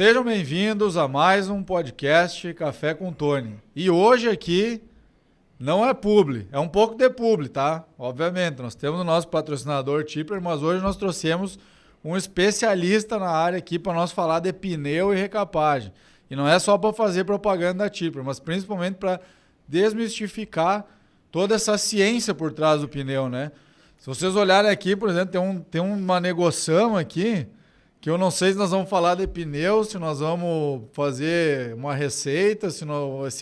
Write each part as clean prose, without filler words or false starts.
Sejam bem-vindos a mais um podcast Café com Tony. E hoje aqui não é publi, é um pouco de publi, tá? Obviamente, nós temos o nosso patrocinador Tipler, mas hoje nós trouxemos um especialista na área aqui para nós falar de pneu e recapagem. E não é só para fazer propaganda da Tipler, mas principalmente para desmistificar toda essa ciência por trás do pneu, né? Se vocês olharem aqui, por exemplo, tem uma negociação aqui, que eu não sei se nós vamos falar de pneu, se nós vamos fazer uma receita, se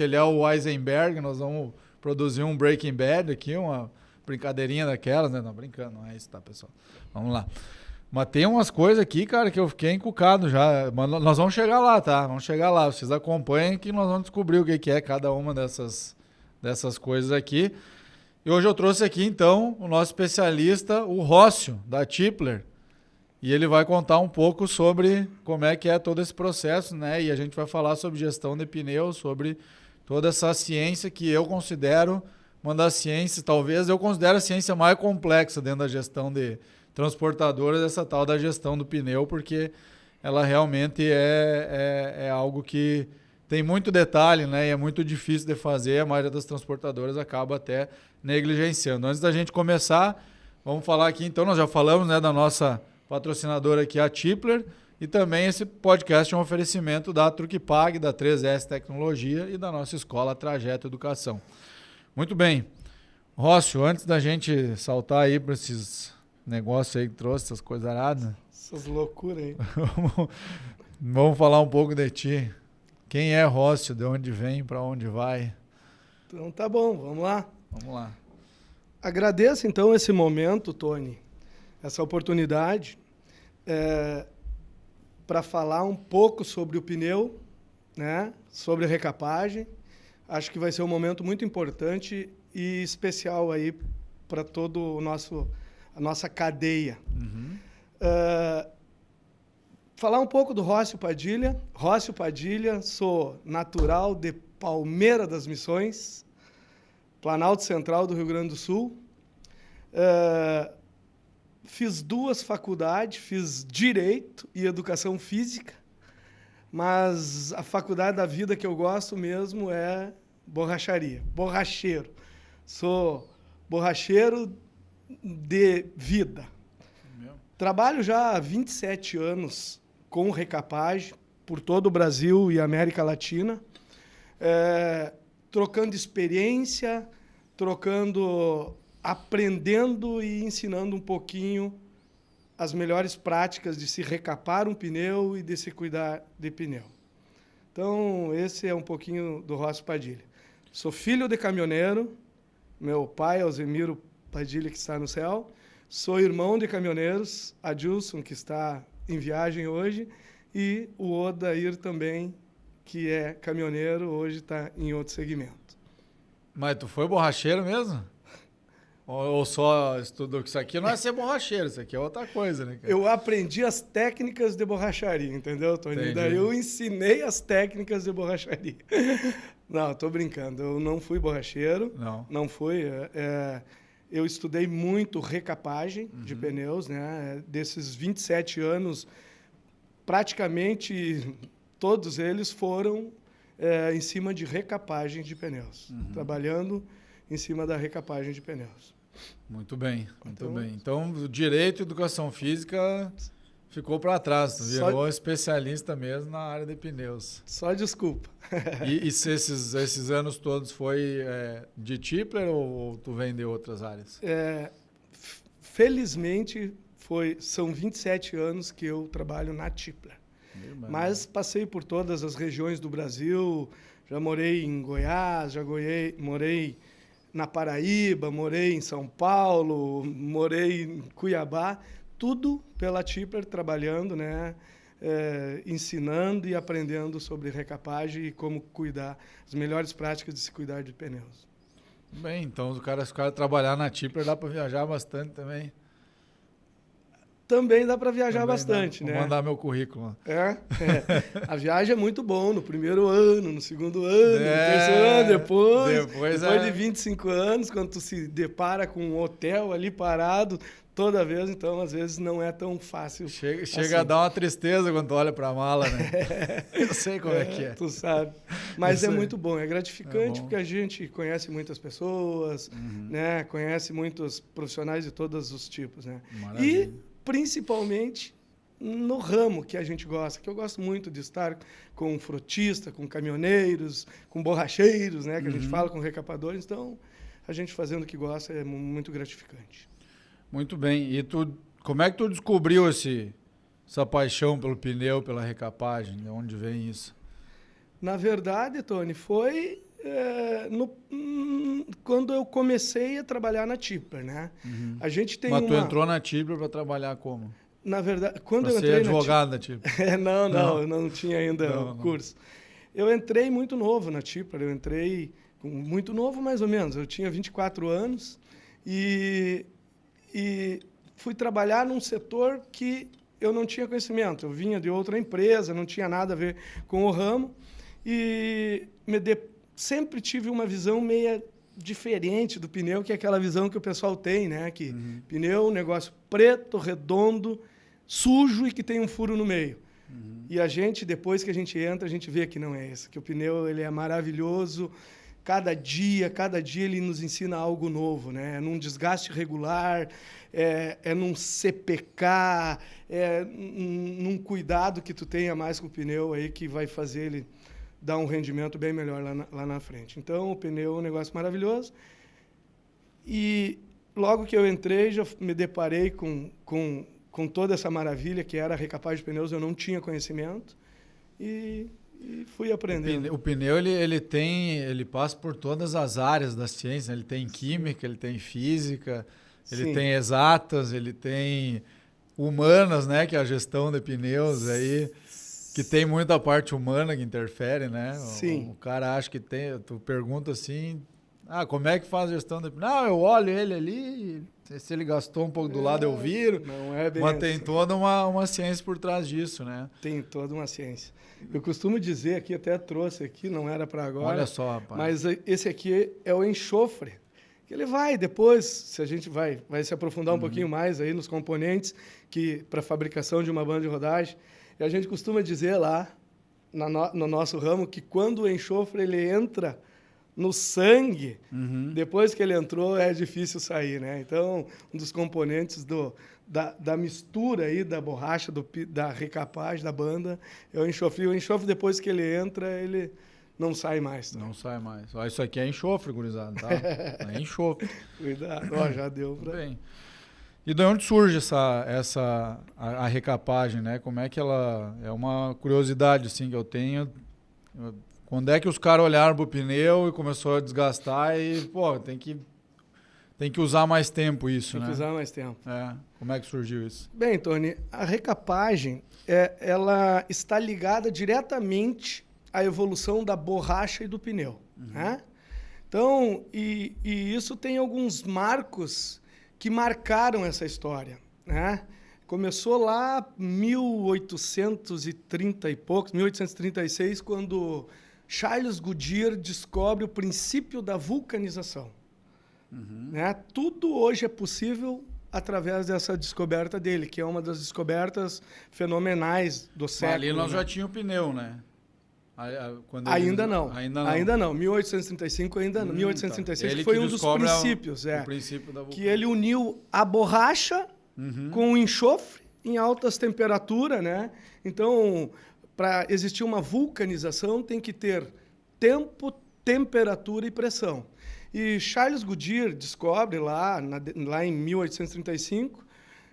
ele é o Eisenberg, nós vamos produzir um Breaking Bad aqui, uma brincadeirinha daquelas, né? Não, brincando, não é isso, tá, pessoal? Vamos lá. Mas tem umas coisas aqui, cara, que eu fiquei encucado já. Mas nós vamos chegar lá, tá? Vamos chegar lá. Vocês acompanhem que nós vamos descobrir o que é cada uma dessas coisas aqui. E hoje eu trouxe aqui, então, o nosso especialista, o Rócio, da Tipler. E ele vai contar um pouco sobre como é que é todo esse processo, né? E a gente vai falar sobre gestão de pneus, sobre toda essa ciência que eu considero uma das ciências, talvez eu considero a ciência mais complexa dentro da gestão de transportadoras, essa tal da gestão do pneu, porque ela realmente é algo que tem muito detalhe, né? E é muito difícil de fazer, a maioria das transportadoras acaba até negligenciando. Antes da gente começar, vamos falar aqui, então, nós já falamos, né, da nossa patrocinadora aqui, a Tipler, e também esse podcast é um oferecimento da Truquipag, da 3S Tecnologia e da nossa escola Trajeto Educação. Muito bem. Rócio, antes da gente saltar aí para esses negócios aí que trouxe, essas coisas aradas, essas loucuras aí. Vamos falar um pouco de ti. Quem é Rócio? De onde vem? Para onde vai? Então tá bom, vamos lá. Vamos lá. Agradeço então esse momento, Tony, essa oportunidade para falar um pouco sobre o pneu, né? Sobre a recapagem. Acho que vai ser um momento muito importante e especial aí para todo a nossa cadeia. Uhum. Falar um pouco do Rócio Padilha. Rócio Padilha, sou natural de Palmeira das Missões, Planalto Central do Rio Grande do Sul. Fiz 2 faculdades, fiz Direito e Educação Física, mas a faculdade da vida que eu gosto mesmo é borracharia, borracheiro. Sou borracheiro de vida. Trabalho já há 27 anos com recapagem por todo o Brasil e América Latina, trocando experiência, aprendendo e ensinando um pouquinho as melhores práticas de se recapar um pneu e de se cuidar de pneu. Então, esse é um pouquinho do Rócio Padilha. Sou filho de caminhoneiro, meu pai, Alzemiro Padilha, que está no céu. Sou irmão de caminhoneiros, Adilson, que está em viagem hoje, e o Odair também, que é caminhoneiro, hoje está em outro segmento. Mas tu foi borracheiro mesmo? Ou só estudou que isso aqui não é ser borracheiro, isso aqui é outra coisa, né, cara? Eu aprendi as técnicas de borracharia, entendeu, Tony? Entendi. Daí eu ensinei as técnicas de borracharia. Não, tô brincando, eu não fui borracheiro. Não fui. Eu estudei muito recapagem de pneus, né? Desses 27 anos, praticamente todos eles foram em cima de recapagem de pneus, trabalhando em cima da recapagem de pneus. Muito bem, muito bem. Então, o Direito e Educação Física ficou para trás, tu virou especialista mesmo na área de pneus. Só desculpa. E se esses anos todos foi de Tipler ou tu vem de outras áreas? Felizmente, são 27 anos que eu trabalho na Tipler. Mas passei por todas as regiões do Brasil, já morei em Goiás, morei na Paraíba, morei em São Paulo, morei em Cuiabá, tudo pela Tipler, trabalhando, né? Ensinando e aprendendo sobre recapagem e como cuidar, as melhores práticas de se cuidar de pneus. Bem, então se o cara trabalhar na Tipler dá para viajar bastante também. também dá para viajar Também bastante, né? Vou mandar meu currículo. A viagem é muito bom no primeiro ano, no segundo ano, no terceiro ano, depois de 25 anos, quando tu se depara com um hotel ali parado toda vez, então às vezes não é tão fácil. Chega assim. a dar uma tristeza quando tu olha para a mala, né? Eu sei como é que é. Tu sabe. Mas é muito bom, é gratificante porque a gente conhece muitas pessoas, né? Conhece muitos profissionais de todos os tipos, né? Maravilha. E principalmente no ramo que a gente gosta, que eu gosto muito de estar com frutista, com caminhoneiros, com borracheiros, né? Que a gente fala, com recapadores. Então, a gente fazendo o que gosta é muito gratificante. Muito bem. E como é que tu descobriu essa paixão pelo pneu, pela recapagem? De onde vem isso? Na verdade, Tony, foi quando eu comecei a trabalhar na Tipper, né? A gente tem Mas tu entrou na Tipper para trabalhar como? Na verdade, quando pra eu entrei ser advogado da Tipper? não tinha ainda o curso. Eu entrei muito novo na Tipper, eu entrei muito novo mais ou menos, eu tinha 24 anos e fui trabalhar num setor que eu não tinha conhecimento. Eu vinha de outra empresa, não tinha nada a ver com o ramo e sempre tive uma visão meia diferente do pneu, que é aquela visão que o pessoal tem, né? Que pneu é um negócio preto, redondo, sujo e que tem um furo no meio. E a gente, depois que a gente entra, a gente vê que não é isso, que o pneu ele é maravilhoso. Cada dia ele nos ensina algo novo, né? É num desgaste regular, é num CPK, num cuidado que tu tenha mais com o pneu aí que vai fazer ele dar um rendimento bem melhor lá na frente. Então, o pneu é um negócio maravilhoso. E logo que eu entrei, já me deparei com toda essa maravilha que era a recapagem de pneus. Eu não tinha conhecimento e fui aprendendo. O pneu ele passa por todas as áreas da ciência. Ele tem química, ele tem física, ele tem exatas, ele tem humanas, né? Que é a gestão de pneus aí, que tem muita parte humana que interfere, né? Sim. O cara acha que tem. Tu pergunta assim, como é que faz a gestão de pneu? Não, eu olho ele ali, se ele gastou um pouco do lado eu viro. Não é bem Mas tem toda uma ciência por trás disso, né? Tem toda uma ciência. Eu costumo dizer aqui, até trouxe aqui, não era para agora. Olha só, rapaz. Mas esse aqui é o enxofre. Que ele vai depois, se a gente vai se aprofundar um pouquinho mais aí nos componentes que para fabricação de uma banda de rodagem. E a gente costuma dizer lá no nosso ramo que quando o enxofre ele entra no sangue, depois que ele entrou é difícil sair, né? Então, um dos componentes da mistura aí da borracha, da recapagem da banda é o enxofre. E o enxofre, depois que ele entra, ele não sai mais. Tá? Não sai mais. Ó, isso aqui é enxofre, gurizada, tá? É enxofre. Cuidado. Ó, já deu para... Bem. E de onde surge a recapagem, né? Como é que ela... É uma curiosidade, assim, que eu tenho. Quando é que os caras olharam pro pneu e começou a desgastar e, pô, tem que usar mais tempo isso, né? Tem que usar mais tempo. Como é que surgiu isso? Bem, Tony, a recapagem, ela está ligada diretamente à evolução da borracha e do pneu, né? Então, e isso tem alguns marcos que marcaram essa história, né? Começou lá em 1830 e poucos, 1836, quando Charles Goodyear descobre o princípio da vulcanização. Né? Tudo hoje é possível através dessa descoberta dele, que é uma das descobertas fenomenais do século. Ali nós já tínhamos o pneu, né? Ainda não. 1835 ainda não. 1836 que foi um dos princípios. O princípio da que ele uniu a borracha com o enxofre em altas temperaturas, né? Então, para existir uma vulcanização, tem que ter tempo, temperatura e pressão. E Charles Goodyear descobre lá em 1835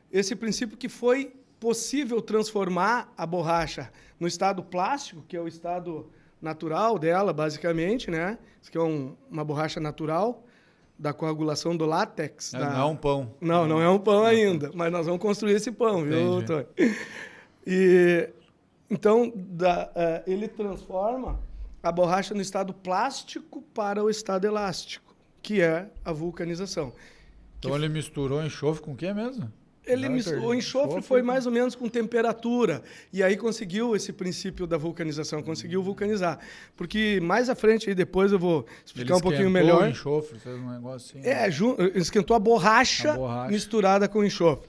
esse princípio que foi possível transformar a borracha no estado plástico, que é o estado natural dela, basicamente, né? Isso aqui é uma borracha natural da coagulação do látex. Não é um pão. Não é um pão ainda, mas nós vamos construir esse pão, viu, Tony? E então ele transforma a borracha no estado plástico para o estado elástico, que é a vulcanização. Então ele misturou enxofre com o que mesmo? O enxofre foi mais ou menos com temperatura. E aí conseguiu esse princípio da vulcanização, conseguiu vulcanizar. Porque mais à frente, aí depois eu vou explicar um pouquinho melhor. O enxofre, fez um negócio assim. Esquentou a borracha misturada com o enxofre.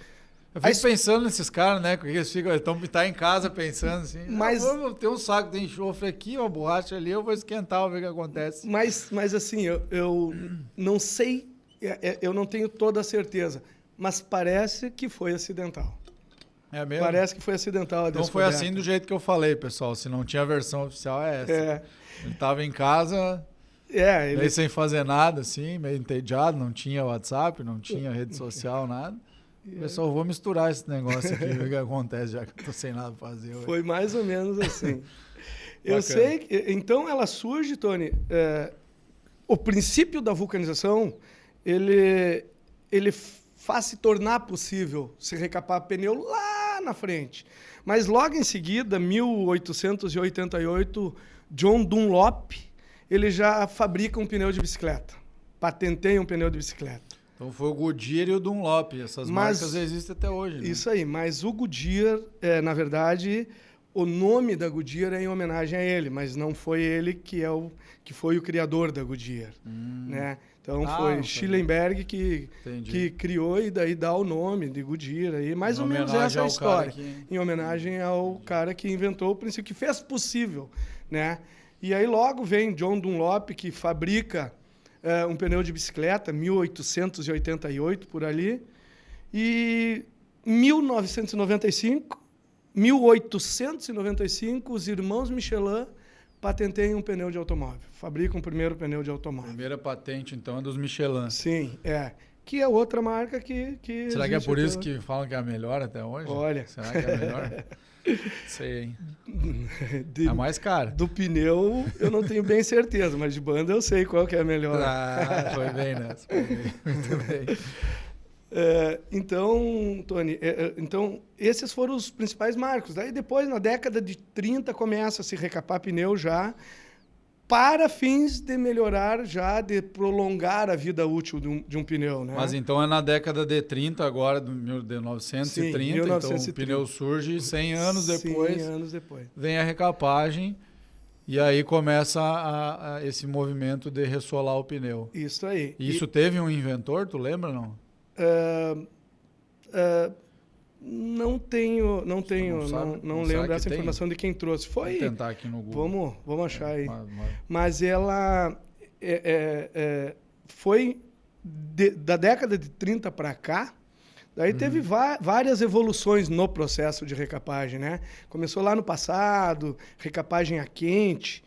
Eu fico pensando nesses caras, né? Porque eles estão em casa pensando assim. Mas eu vou ter um saco de enxofre aqui, uma borracha ali, eu vou esquentar, vou ver o que acontece. Mas assim, eu não sei, eu não tenho toda a certeza. Mas parece que foi acidental. É mesmo? Parece que foi acidental a descoberta. Não foi assim do jeito que eu falei, pessoal. Se não tinha a versão oficial, é essa. Ele estava em casa, meio sem fazer nada, assim, meio entediado. Não tinha WhatsApp, não tinha rede social, nada. Pessoal, vou misturar esse negócio aqui, ver o que acontece, já que eu tô sem nada pra fazer hoje. Foi mais ou menos assim. Eu sei que... Então, ela surge, Tony... o princípio da vulcanização, ele faz se tornar possível se recapar pneu lá na frente. Mas logo em seguida, 1888, John Dunlop, ele já fabrica um pneu de bicicleta. Patenteia um pneu de bicicleta. Então foi o Goodyear e o Dunlop. Essas marcas existem até hoje. Né? Isso aí. Mas o Goodyear, na verdade, o nome da Goodyear é em homenagem a ele, mas não foi ele que foi o criador da Goodyear. Né? Então foi Schellenberg que criou e daí dá o nome de Goodyear. Aí, mais ou menos essa é a história. Em homenagem ao cara que inventou o princípio, que fez possível. Né? E aí logo vem John Dunlop, que fabrica um pneu de bicicleta, 1888, por ali. E 1895, os irmãos Michelin patenteiam um pneu de automóvel. Fabricam o primeiro pneu de automóvel. Primeira patente, então, é dos Michelin. Sim, que é outra marca que será que é por isso que falam que é a melhor até hoje? Olha. Será que é a melhor? Sei, hein? É mais cara. Do pneu eu não tenho bem certeza, mas de banda eu sei qual que é a melhor. Foi bem nessa. Foi bem. Muito bem. Então, Tony, esses foram os principais marcos. Daí depois, na década de 30, começa a se recapar pneu já para fins de melhorar, de prolongar a vida útil de um pneu. Né? Mas então é na década de 30 agora, de 1930, Sim, 1930. Então o pneu surge 100 anos depois. 100 anos depois. Vem a recapagem e aí começa esse movimento de ressolar o pneu. Isso aí. Isso teve um inventor, tu lembra, não? Não lembro essa informação de quem trouxe. Foi. Vou tentar aqui no Google. Vamos achar aí. Mas ela foi da década de 30 para cá. Daí teve várias evoluções no processo de recapagem, né? Começou lá no passado, recapagem a quente,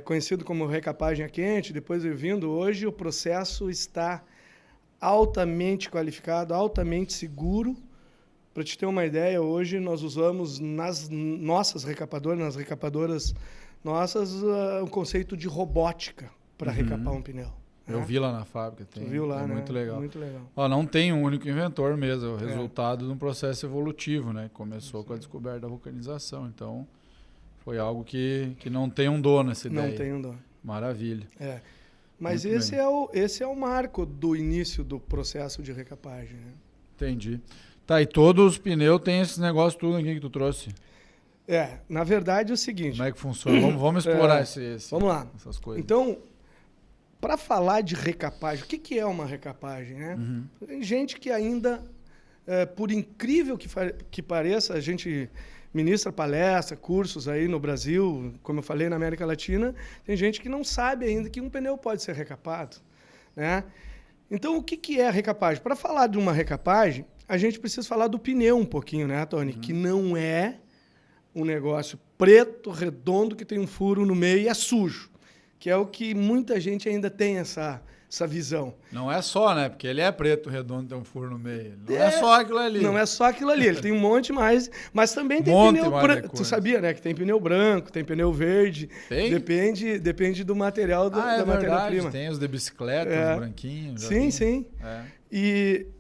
conhecido como recapagem a quente. Depois vindo hoje, o processo está altamente qualificado, altamente seguro. Para te ter uma ideia, hoje nós usamos nas nossas recapadoras, nas recapadoras nossas, o conceito de robótica para recapar um pneu. Eu vi lá na fábrica. Tu viu lá, né? Muito legal. Muito legal. Não tem um único inventor mesmo, é o resultado de um processo evolutivo, né? Começou com a descoberta da vulcanização. Então, foi algo que não tem um dono essa ideia. Não tem um dono. Maravilha. Mas esse é o marco do início do processo de recapagem. Né? Entendi. Tá, e todos os pneus têm esse negócio tudo aqui que tu trouxe? Na verdade é o seguinte... Como é que funciona? Vamos explorar vamos lá. Essas coisas. Então, para falar de recapagem, o que é uma recapagem? Né? Tem gente que ainda, por incrível que pareça, a gente ministra palestra, cursos aí no Brasil, como eu falei, na América Latina, tem gente que não sabe ainda que um pneu pode ser recapado. Né? Então, o que é a recapagem? Para falar de uma recapagem, a gente precisa falar do pneu um pouquinho, né, Tony? Que não é um negócio preto, redondo, que tem um furo no meio e é sujo. Que é o que muita gente ainda tem essa visão. Não é só, né? Porque ele é preto, redondo, tem um furo no meio. Não é só aquilo ali. Não é só aquilo ali. Ele tem um monte mais, mas também tem pneu branco. Tu sabia, né? Que tem pneu branco, tem pneu verde. Tem? Depende do material, da matéria-prima. Tem os de bicicleta, os branquinhos. Sim.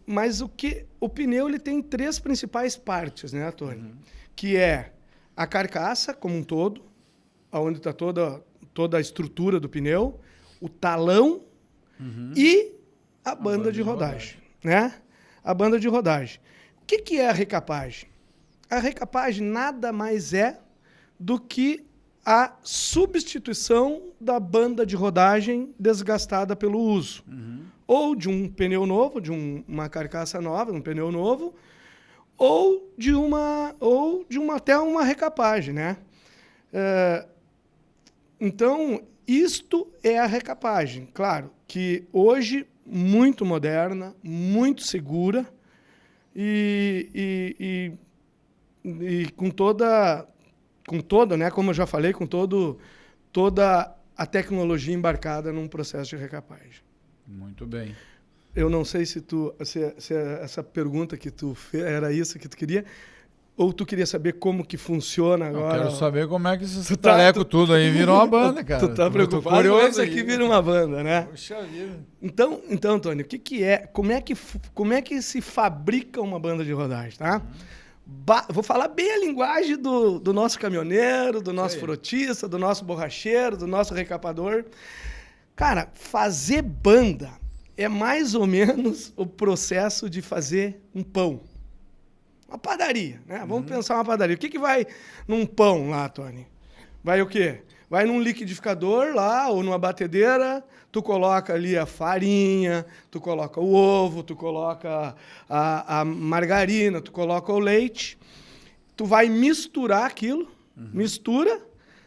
Mas o pneu ele tem 3 principais partes, né, Tony? Que é a carcaça como um todo, onde está toda a estrutura do pneu, o talão e a banda de rodagem, né? A banda de rodagem. que é a recapagem? A recapagem nada mais é do que a substituição da banda de rodagem desgastada pelo uso. Ou de um pneu novo, de uma carcaça nova, um pneu novo, ou de uma até uma recapagem, né? Então, isto é a recapagem. Claro que hoje muito moderna, muito segura e com toda, né, como eu já falei, com toda a tecnologia embarcada num processo de recapagem. Muito bem. Eu não sei se essa pergunta que tu fez era isso que tu queria, ou tu queria saber como que funciona agora. Eu quero saber como é que esses talecos tudo aí viram uma banda, cara. Tu tá preocupado como é que isso aqui vira uma banda, né? Puxa vida. Então, Tony, o que é? Como é que se fabrica uma banda de rodagem, tá? Vou falar bem a linguagem do nosso caminhoneiro, do nosso frotista, do nosso borracheiro, do nosso recapador. Cara, fazer banda é mais ou menos o processo de fazer um pão. Uma padaria, né? Vamos pensar uma padaria. O que vai num pão lá, Tony? Vai o quê? Vai num liquidificador lá, ou numa batedeira, tu coloca ali a farinha, tu coloca o ovo, tu coloca a margarina, tu coloca o leite. Tu vai misturar aquilo, mistura,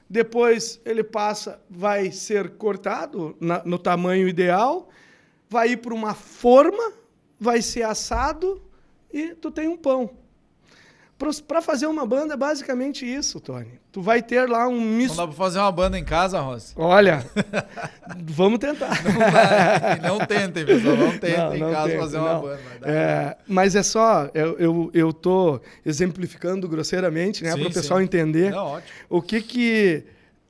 depois ele vai ser cortado no tamanho ideal, vai ir para uma forma, vai ser assado e tu tem um pão. Para fazer uma banda é basicamente isso, Tony. Tu vai ter lá um misto. Não dá para fazer uma banda em casa, Rossi? Olha, vamos tentar. Não tentem, pessoal. Não tentem em casa fazer uma banda. Mas é só, eu tô exemplificando grosseiramente, né, para o pessoal entender. Não, ótimo. O que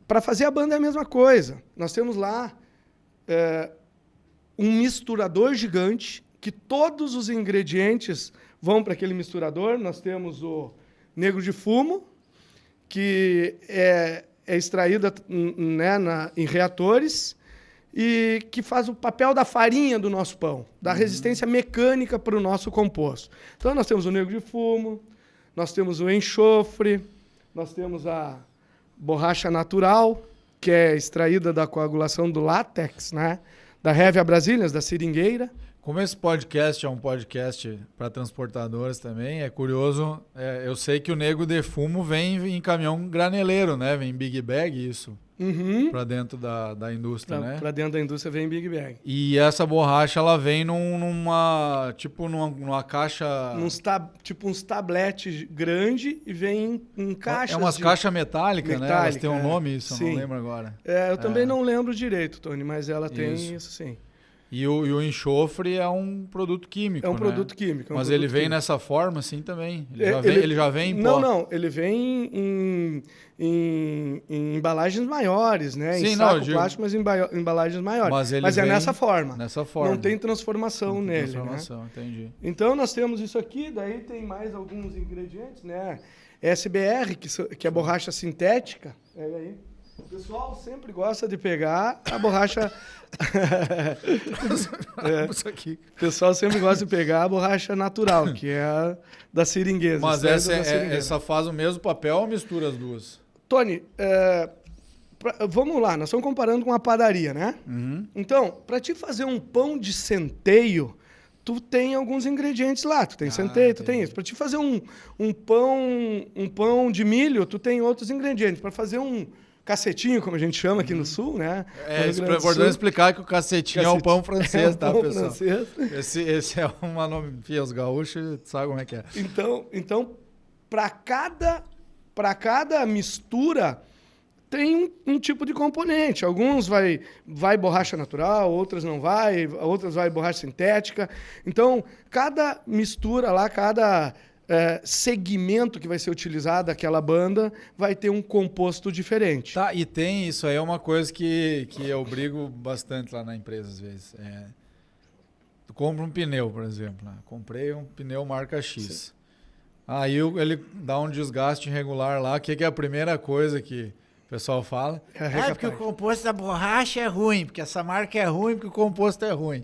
para fazer a banda é a mesma coisa. Nós temos lá um misturador gigante que todos os ingredientes vão para aquele misturador. Nós temos o negro de fumo, que é extraída, né, em reatores e que faz o papel da farinha do nosso pão, da resistência mecânica para o nosso composto. Então, nós temos o negro de fumo, nós temos o enxofre, nós temos a borracha natural, que é extraída da coagulação do látex, né, da Hevia Brasiliensis, da seringueira. Como esse podcast é um podcast para transportadores também, é curioso, eu sei que o Negro de Fumo vem em caminhão graneleiro, né? Vem em Big Bag, isso, para dentro da indústria, né? Para dentro da indústria vem em Big Bag. E essa borracha, ela vem numa caixa... Tipo uns tabletes grande e vem em caixas... É umas caixas metálicas, né? Elas têm um nome, isso, sim. Eu não lembro agora. Eu também não lembro direito, Tony, mas ela tem isso sim. E o enxofre é um produto químico, É um produto químico. Mas ele vem nessa forma, assim, também? Ele já vem em pó? Não. Ele vem em embalagens maiores, né? Sim, em saco plástico, mas em embalagens maiores. Mas é nessa forma. Nessa forma. Não tem transformação nele, transformação, né? Entendi. Então, nós temos isso aqui. Daí tem mais alguns ingredientes, né? SBR, que é borracha sintética. Pega aí. O pessoal sempre gosta de pegar a borracha... O pessoal sempre gosta de pegar a borracha natural, que é a da seringuesa. Mas essa faz o mesmo papel ou mistura as duas? Tony, vamos lá, nós estamos comparando com uma padaria, né? Então, para te fazer um pão de centeio, tu tem alguns ingredientes lá. Tu tem centeio, tu tem isso. Para te fazer um pão de milho, tu tem outros ingredientes. Para fazer um cacetinho, como a gente chama aqui no Sul, né? É importante explicar que o cacetinho é o pão francês, tá, pão pessoal? Francês. Esse é uma nome... Enfim, os gaúchos sabem como é que é. Então para cada mistura tem um tipo de componente. Alguns vai borracha natural, outras não vai, outras vai borracha sintética. Então, cada mistura lá, cada segmento que vai ser utilizado daquela banda vai ter um composto diferente. Tá, e tem isso aí, é uma coisa que eu brigo bastante lá na empresa às vezes. Tu compra um pneu, por exemplo. Né? Comprei um pneu marca X. Sim. Aí ele dá um desgaste irregular lá. O que é a primeira coisa que o pessoal fala? Porque o composto da borracha é ruim, porque essa marca é ruim, porque o composto é ruim.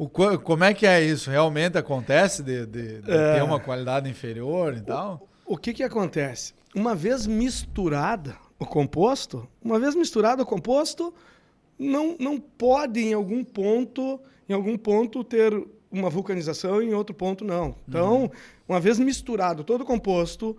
Como é que é isso? Realmente acontece de ter uma qualidade inferior e tal? O que acontece? Uma vez misturado o composto, não pode em algum ponto ter uma vulcanização e em outro ponto não. Então, uma vez misturado todo o composto,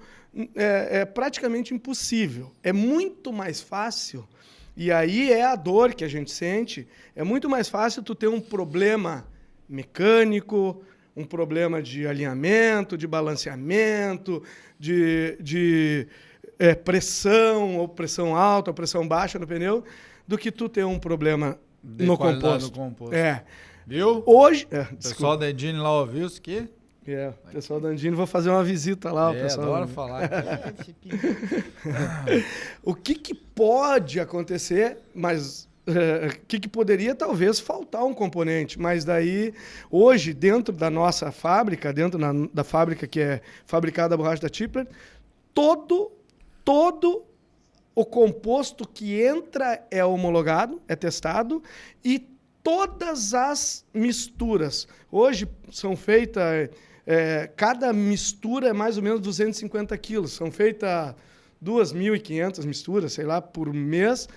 é praticamente impossível. É muito mais fácil, e aí é a dor que a gente sente, é muito mais fácil tu ter um problema mecânico, um problema de alinhamento, de balanceamento, de pressão, ou pressão alta, ou pressão baixa no pneu, do que tu ter um problema no composto. Viu? Hoje... o pessoal da Endine lá ouviu isso aqui? O pessoal da Endine, vou fazer uma visita lá. Adoro falar. O que pode acontecer, mas... O que poderia talvez faltar um componente, mas daí hoje dentro da nossa fábrica, da fábrica que é fabricada a borracha da Tipler, todo o composto que entra é homologado, é testado, e todas as misturas hoje são feitas, cada mistura é mais ou menos 250 quilos, são feitas 2.500 misturas, sei lá, por mês.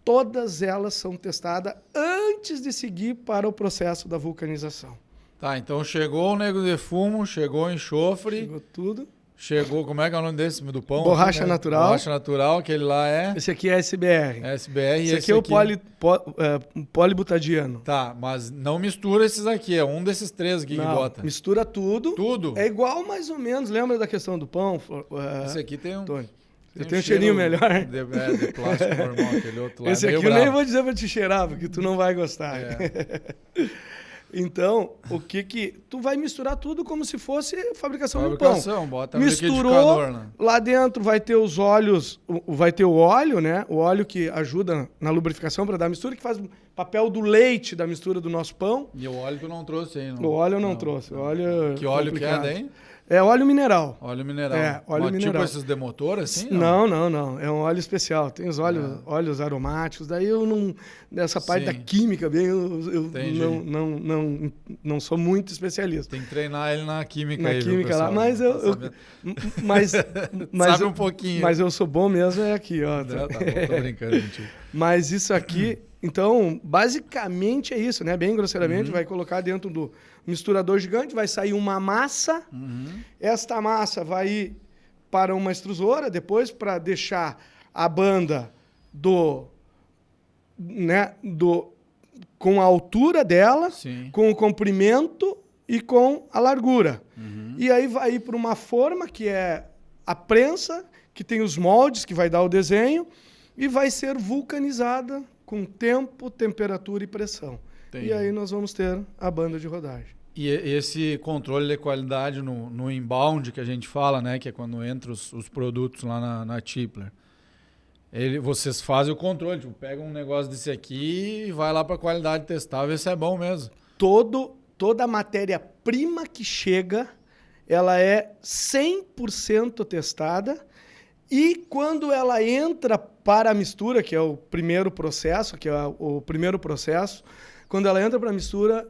Todas elas são testadas antes de seguir para o processo da vulcanização. Tá, então chegou o nego de fumo, chegou o enxofre. Chegou tudo. Chegou, como é que é o nome desse do pão? Borracha natural. Borracha natural, aquele lá é... Esse aqui é SBR. SBR. Esse aqui é o polibutadiano. Tá, mas não mistura esses aqui, é um desses três aqui que bota. Mistura tudo. Tudo? É igual mais ou menos, lembra da questão do pão? Esse aqui tem um... Tony. Tem um cheirinho melhor. De plástico normal, aquele outro lá. Esse aqui eu nem vou dizer para te cheirar, porque tu não vai gostar. Então, tu vai misturar tudo como se fosse fabricação do pão. Bota misturou, lá dentro vai ter os óleos, vai ter o óleo, né? O óleo que ajuda na lubrificação para dar a mistura, que faz o papel do leite da mistura do nosso pão. E o óleo tu não trouxe aí, não? O óleo eu não trouxe. O óleo que óleo complicado. Que é daí? É óleo mineral. Óleo mineral. Óleo mineral. Tipo esses de motor, assim? Não. É um óleo especial. Tem os óleos aromáticos. Daí eu não... Nessa parte da química, eu não sou muito especialista. Tem que treinar ele na química aí, química lá. Mas sabe um pouquinho. Mas eu sou bom mesmo aqui, ó. Tá bom, tô brincando, mentira. Mas isso aqui... Então, basicamente é isso, né? Bem grosseiramente, vai colocar dentro do misturador gigante, vai sair uma massa. Esta massa vai ir para uma extrusora, depois para deixar a banda com a altura dela, com o comprimento e com a largura. E aí vai ir para uma forma que é a prensa, que tem os moldes, que vai dar o desenho, e vai ser vulcanizada com tempo, temperatura e pressão. Entendi. E aí nós vamos ter a banda de rodagem. E esse controle de qualidade no inbound que a gente fala, né, que é quando entra os produtos lá na Tipler, vocês fazem o controle, tipo, pega um negócio desse aqui e vai lá para a qualidade testar, ver se é bom mesmo. Toda a matéria-prima que chega, ela é 100% testada. E quando ela entra para a mistura, que é o primeiro processo, quando ela entra para a mistura,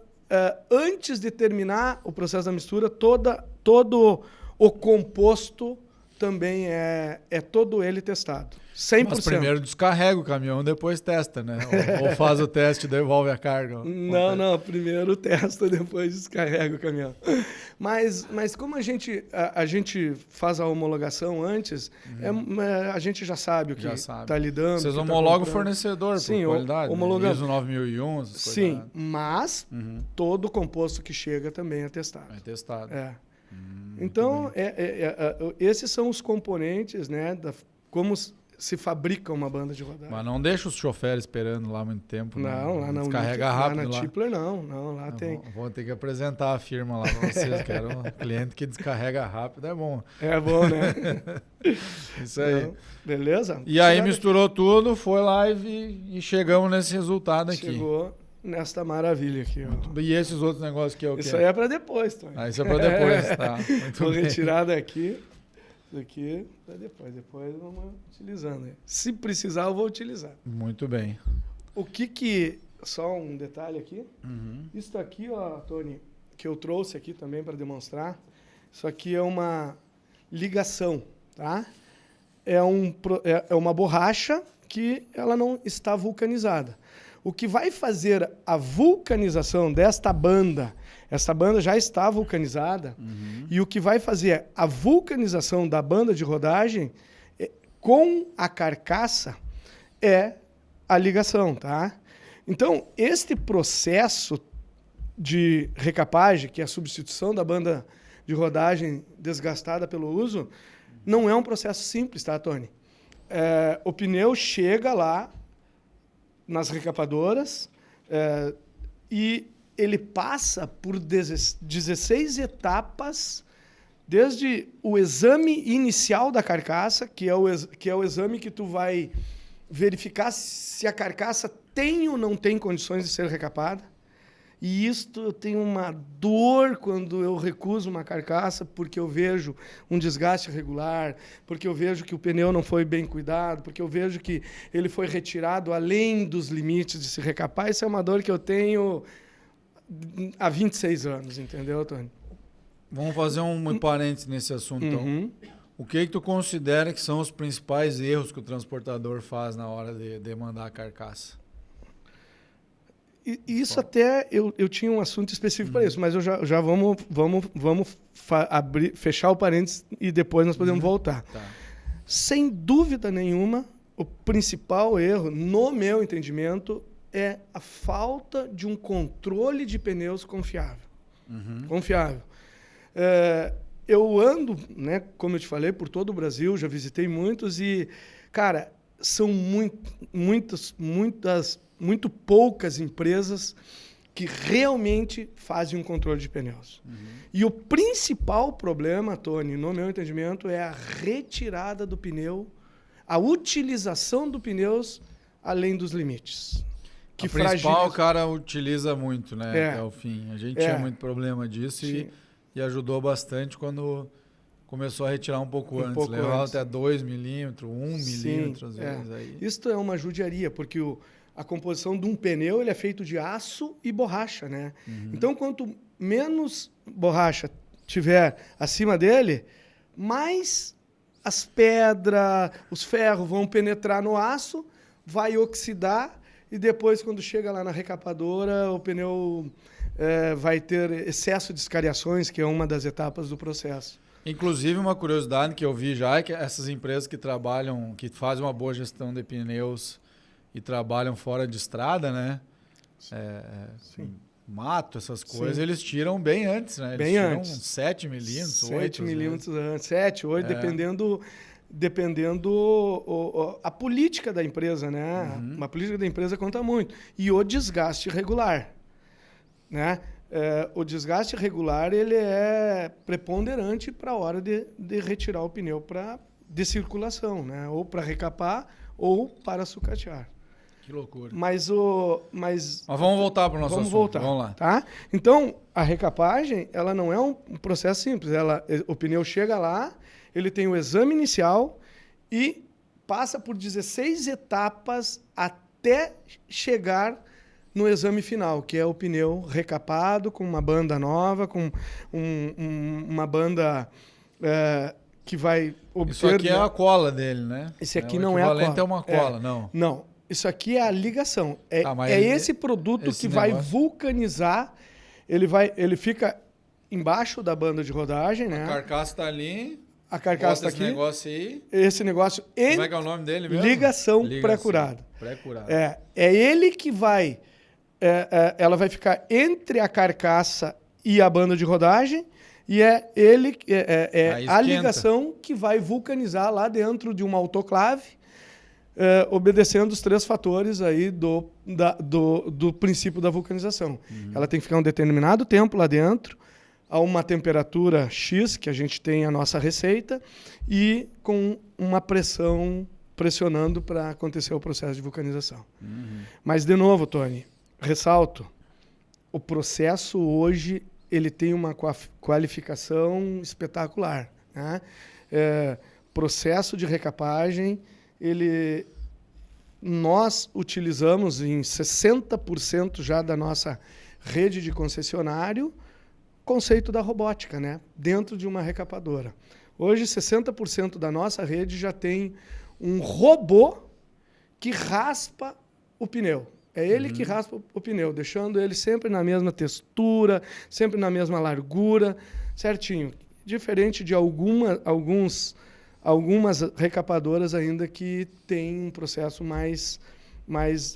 antes de terminar o processo da mistura, todo o composto também é todo ele testado. 100%. Mas primeiro descarrega o caminhão, depois testa, né? Ou faz o teste e devolve a carga. Não. Primeiro testa, depois descarrega o caminhão. Mas como a gente faz a homologação antes, a gente já sabe o que está lidando. Vocês homologam o fornecedor por qualidade? Homologamos. ISO 9001. Sim, mas todo o composto que chega também é testado. É testado. Então, esses são os componentes, né, como se fabrica uma banda de rodagem. Mas não deixa os choferes esperando lá muito tempo. Não, lá não. Descarrega rápido. Lá na Tipler não, lá tem. Vou ter que apresentar a firma lá para vocês, que era um cliente que descarrega rápido, é bom. É bom, né? Isso aí. Então, beleza? E aí misturou tudo, foi lá e chegamos nesse resultado aqui. Chegou nesta maravilha aqui. Ó. E esses outros negócios que eu quero? Isso aí é para depois, Tony. Isso é para depois, tá. Muito Vou bem. retirar daqui. Isso aqui para depois. Depois vamos utilizando. Se precisar, eu vou utilizar. Muito bem. O que só um detalhe aqui. Isso aqui, ó, Tony, que eu trouxe aqui também para demonstrar, isso aqui é uma ligação, tá? É uma borracha que ela não está vulcanizada. O que vai fazer a vulcanização desta banda, essa banda já está vulcanizada, e o que vai fazer a vulcanização da banda de rodagem com a carcaça é a ligação, tá? Então, este processo de recapagem, que é a substituição da banda de rodagem desgastada pelo uso, não é um processo simples, tá, Tony? O pneu chega lá nas recapadoras e ele passa por 16 etapas, desde o exame inicial da carcaça, que é o exame que tu vai verificar se a carcaça tem ou não tem condições de ser recapada. E isto eu tenho uma dor quando eu recuso uma carcaça, porque eu vejo um desgaste irregular, porque eu vejo que o pneu não foi bem cuidado, porque eu vejo que ele foi retirado além dos limites de se recapar. Isso é uma dor que eu tenho há 26 anos, entendeu, Tony? Vamos fazer um parênteses nesse assunto, então. O que tu considera que são os principais erros que o transportador faz na hora de mandar a carcaça? Isso até eu tinha um assunto específico para isso, mas eu já vamos fechar o parênteses e depois nós podemos voltar. Tá. Sem dúvida nenhuma, o principal erro, no meu entendimento, é a falta de um controle de pneus confiável. Confiável. Eu ando, né, como eu te falei, por todo o Brasil, já visitei muitos e, cara, são muito poucas empresas que realmente fazem um controle de pneus. E o principal problema, Tony, no meu entendimento, é a retirada do pneu, a utilização do pneus além dos limites. Que o principal o cara utiliza muito, né, até o fim. A gente tinha muito problema disso e ajudou bastante quando começou a retirar um pouco antes. Levava até 2 milímetros, 1 milímetro às vezes. Aí. Isso é uma judiaria, porque a composição de um pneu ele é feito de aço e borracha, né? Então, quanto menos borracha tiver acima dele, mais as pedras, os ferros vão penetrar no aço, vai oxidar e depois, quando chega lá na recapadora, o pneu vai ter excesso de escariações, que é uma das etapas do processo. Inclusive, uma curiosidade que eu vi já é que essas empresas que trabalham, que fazem uma boa gestão de pneus e trabalham fora de estrada, né? Mato, essas coisas, eles tiram bem antes, né? Eles tiram 7 milímetros, 8 7 milímetros antes, 7, 8, dependendo a política da empresa, né? A política da empresa conta muito. E o desgaste regular, né? O desgaste regular ele é preponderante para a hora de retirar o pneu de circulação, né? Ou para recapar ou para sucatear. Que loucura. Mas vamos voltar para o nosso assunto. Vamos lá. Tá? Então, a recapagem ela não é um processo simples. O pneu chega lá, ele tem o exame inicial e passa por 16 etapas até chegar no exame final, que é o pneu recapado, com uma banda nova, com uma banda que vai obter... Isso aqui é a cola dele, né? Esse aqui não é a cola. O equivalente é uma cola, não. Não. Isso aqui é a ligação. Esse produto que vai vulcanizar. Ele fica embaixo da banda de rodagem, né? A carcaça está ali. A carcaça está aqui. Esse negócio aí. Esse negócio. Como é que é o nome dele mesmo? Ligação pré-curada. Pré-curada. É ele que vai... ela vai ficar entre a carcaça e a banda de rodagem e a ligação que vai vulcanizar lá dentro de uma autoclave, obedecendo os 3 fatores aí do princípio da vulcanização. Ela tem que ficar um determinado tempo lá dentro, a uma temperatura X, que a gente tem a nossa receita, e com uma pressionando para acontecer o processo de vulcanização. Mas, de novo, Tony, ressalto, o processo hoje ele tem uma qualificação espetacular, né? Processo de recapagem, ele nós utilizamos em 60% já da nossa rede de concessionário conceito da robótica, né? Dentro de uma recapadora. Hoje, 60% da nossa rede já tem um robô que raspa o pneu. É ele que raspa o pneu, deixando ele sempre na mesma textura, sempre na mesma largura, certinho. Diferente de algumas recapadoras ainda que tem um processo mais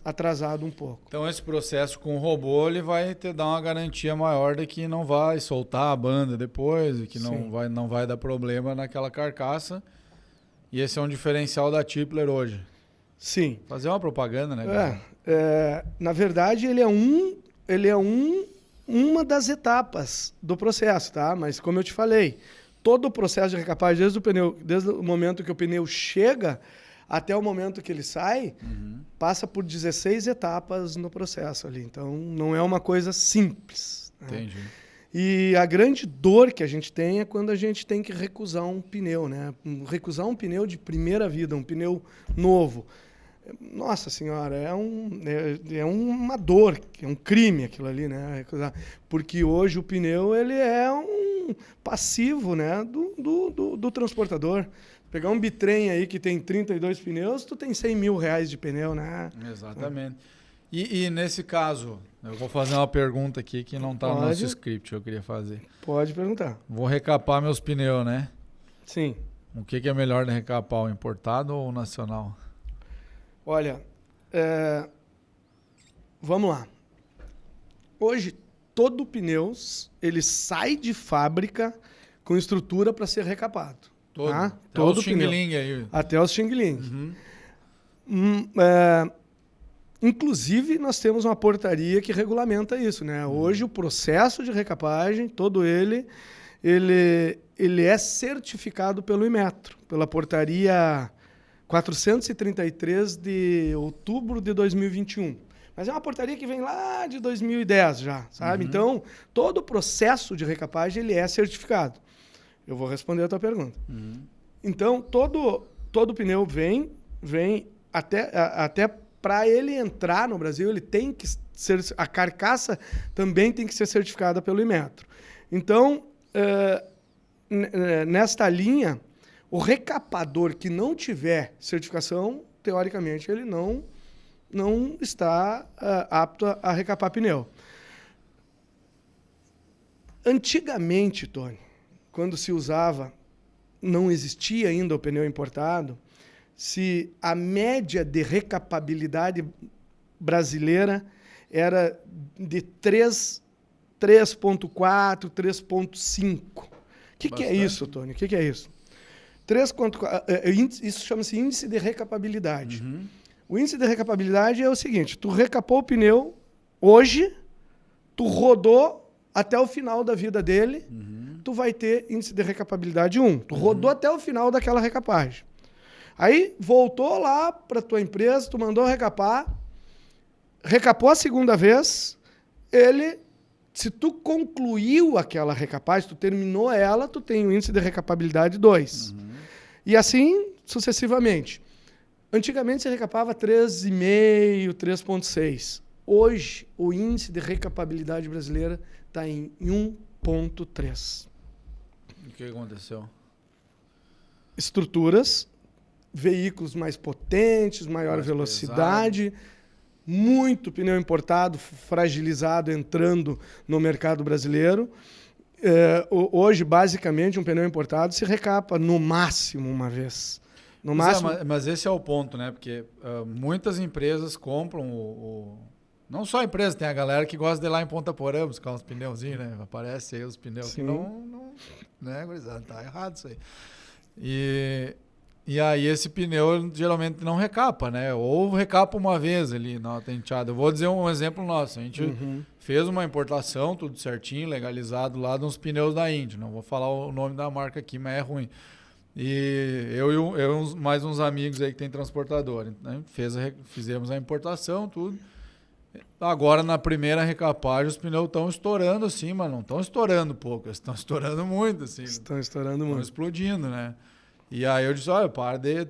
atrasado um pouco. Então esse processo com o robô ele vai te dar uma garantia maior de que não vai soltar a banda depois, e que não vai dar problema naquela carcaça. E esse é um diferencial da Tipler hoje. Sim. Fazer uma propaganda, né? Na verdade, ele é uma das etapas do processo, tá? Mas como eu te falei, todo o processo de recapagem, desde o momento que o pneu chega até o momento que ele sai, passa por 16 etapas no processo ali. Então, não é uma coisa simples. Né? Entendi. E a grande dor que a gente tem é quando a gente tem que recusar um pneu, né? Recusar um pneu de primeira vida, um pneu novo. Nossa senhora, é uma dor, é um crime aquilo ali, né? Recusar. Porque hoje o pneu ele é um passivo, né? do transportador. Pegar um bitrem aí que tem 32 pneus, tu tem 100 mil reais de pneu, né? Exatamente. E nesse caso, eu vou fazer uma pergunta aqui que não está no nosso script, eu queria fazer. Pode perguntar. Vou recapar meus pneus, né? Sim. O que é melhor de recapar, o importado ou o nacional? Olha, vamos lá. Hoje, todo pneu, ele sai de fábrica com estrutura para ser recapado. Todo? Tá? Até todo os xing-ling aí. Até os xing-ling. Inclusive, nós temos uma portaria que regulamenta isso, né? Hoje, o processo de recapagem, todo ele é certificado pelo Inmetro, pela portaria 433 de outubro de 2021. Mas é uma portaria que vem lá de 2010 já, sabe? Então, todo o processo de recapagem ele é certificado. Eu vou responder a tua pergunta. Então, todo pneu vem até para ele entrar no Brasil, ele tem que ser, a carcaça também tem que ser certificada pelo Inmetro. Então, nesta linha, o recapador que não tiver certificação, teoricamente, ele não está apto a recapar pneu. Antigamente, Tony, quando se usava, não existia ainda o pneu importado, se a média de recapabilidade brasileira era de 3.4, 3.5. O que é isso, Tony? O que é isso? 3.4, isso chama-se índice de recapabilidade. O índice de recapabilidade é o seguinte, tu recapou o pneu hoje, tu rodou até o final da vida dele, tu vai ter índice de recapabilidade 1. Tu rodou até o final daquela recapagem. Aí voltou lá para tua empresa, tu mandou recapar, recapou a segunda vez, se tu concluiu aquela recapagem, tu terminou ela, tu tem o índice de recapabilidade 2. E assim sucessivamente. Antigamente você recapava 3,5, 3,6. Hoje, o índice de recapabilidade brasileira está em 1,3. O que aconteceu? Estruturas, veículos mais potentes, maior velocidade, pesado. Muito pneu importado, fragilizado, entrando no mercado brasileiro. Hoje, basicamente, um pneu importado se recapa no máximo uma vez. No máximo... Mas esse é o ponto, né? Porque muitas empresas compram não só a empresa, tem a galera que gosta de ir lá em Ponta Porã buscar uns pneuzinhos, né? Aparece aí os pneus. Sim. Que não né, gurizada? Tá errado isso aí. E aí esse pneu geralmente não recapa, né? Ou recapa uma vez ali na tenteada. Eu vou dizer um exemplo nosso. A gente fez uma importação, tudo certinho, legalizado lá de uns pneus da Índia. Não vou falar o nome da marca aqui, mas é ruim. E eu mais uns amigos aí que tem transportador. Né? Fizemos a importação, tudo. Agora, na primeira recapagem, os pneus estão estourando assim, mas não estão estourando pouco. Eles estão estourando muito, assim. Estão estourando muito. Estão explodindo, né? E aí eu disse, olha,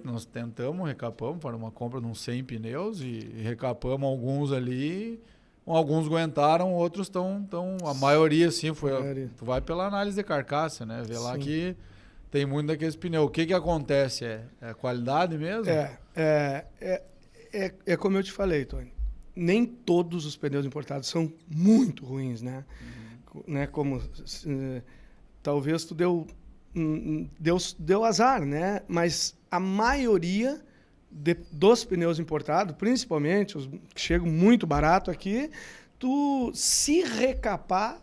nós tentamos, recapamos para uma compra de uns 100 pneus e recapamos alguns ali, alguns aguentaram, outros estão, a maioria sim, tu vai pela análise de carcaça, né? Vê lá que tem muito daqueles pneus. O que acontece? É a qualidade mesmo? É como eu te falei, Tony. Nem todos os pneus importados são muito ruins, né? Né? Como talvez tu deu azar, né? Mas a maioria dos pneus importados, principalmente os que chegam muito barato aqui, tu se recapar,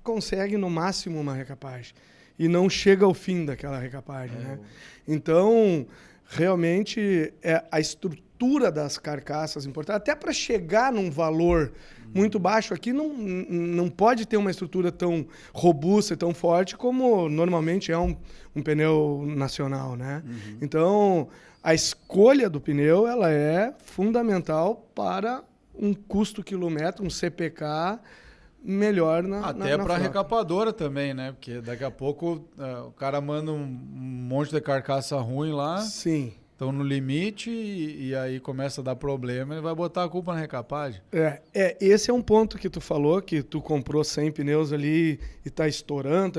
consegue no máximo uma recapagem. E não chega ao fim daquela recapagem, né? Então, realmente, a estrutura das carcaças importadas, até para chegar num valor muito baixo aqui, não pode ter uma estrutura tão robusta e tão forte como normalmente é um pneu nacional, né? Então, a escolha do pneu ela é fundamental para um custo quilômetro, um CPK melhor até para a recapadora também, né? Porque daqui a pouco o cara manda um monte de carcaça ruim lá. Sim. Estão no limite e aí começa a dar problema e vai botar a culpa na recapagem. Esse é um ponto que tu falou, que tu comprou 100 pneus ali e tá estourando.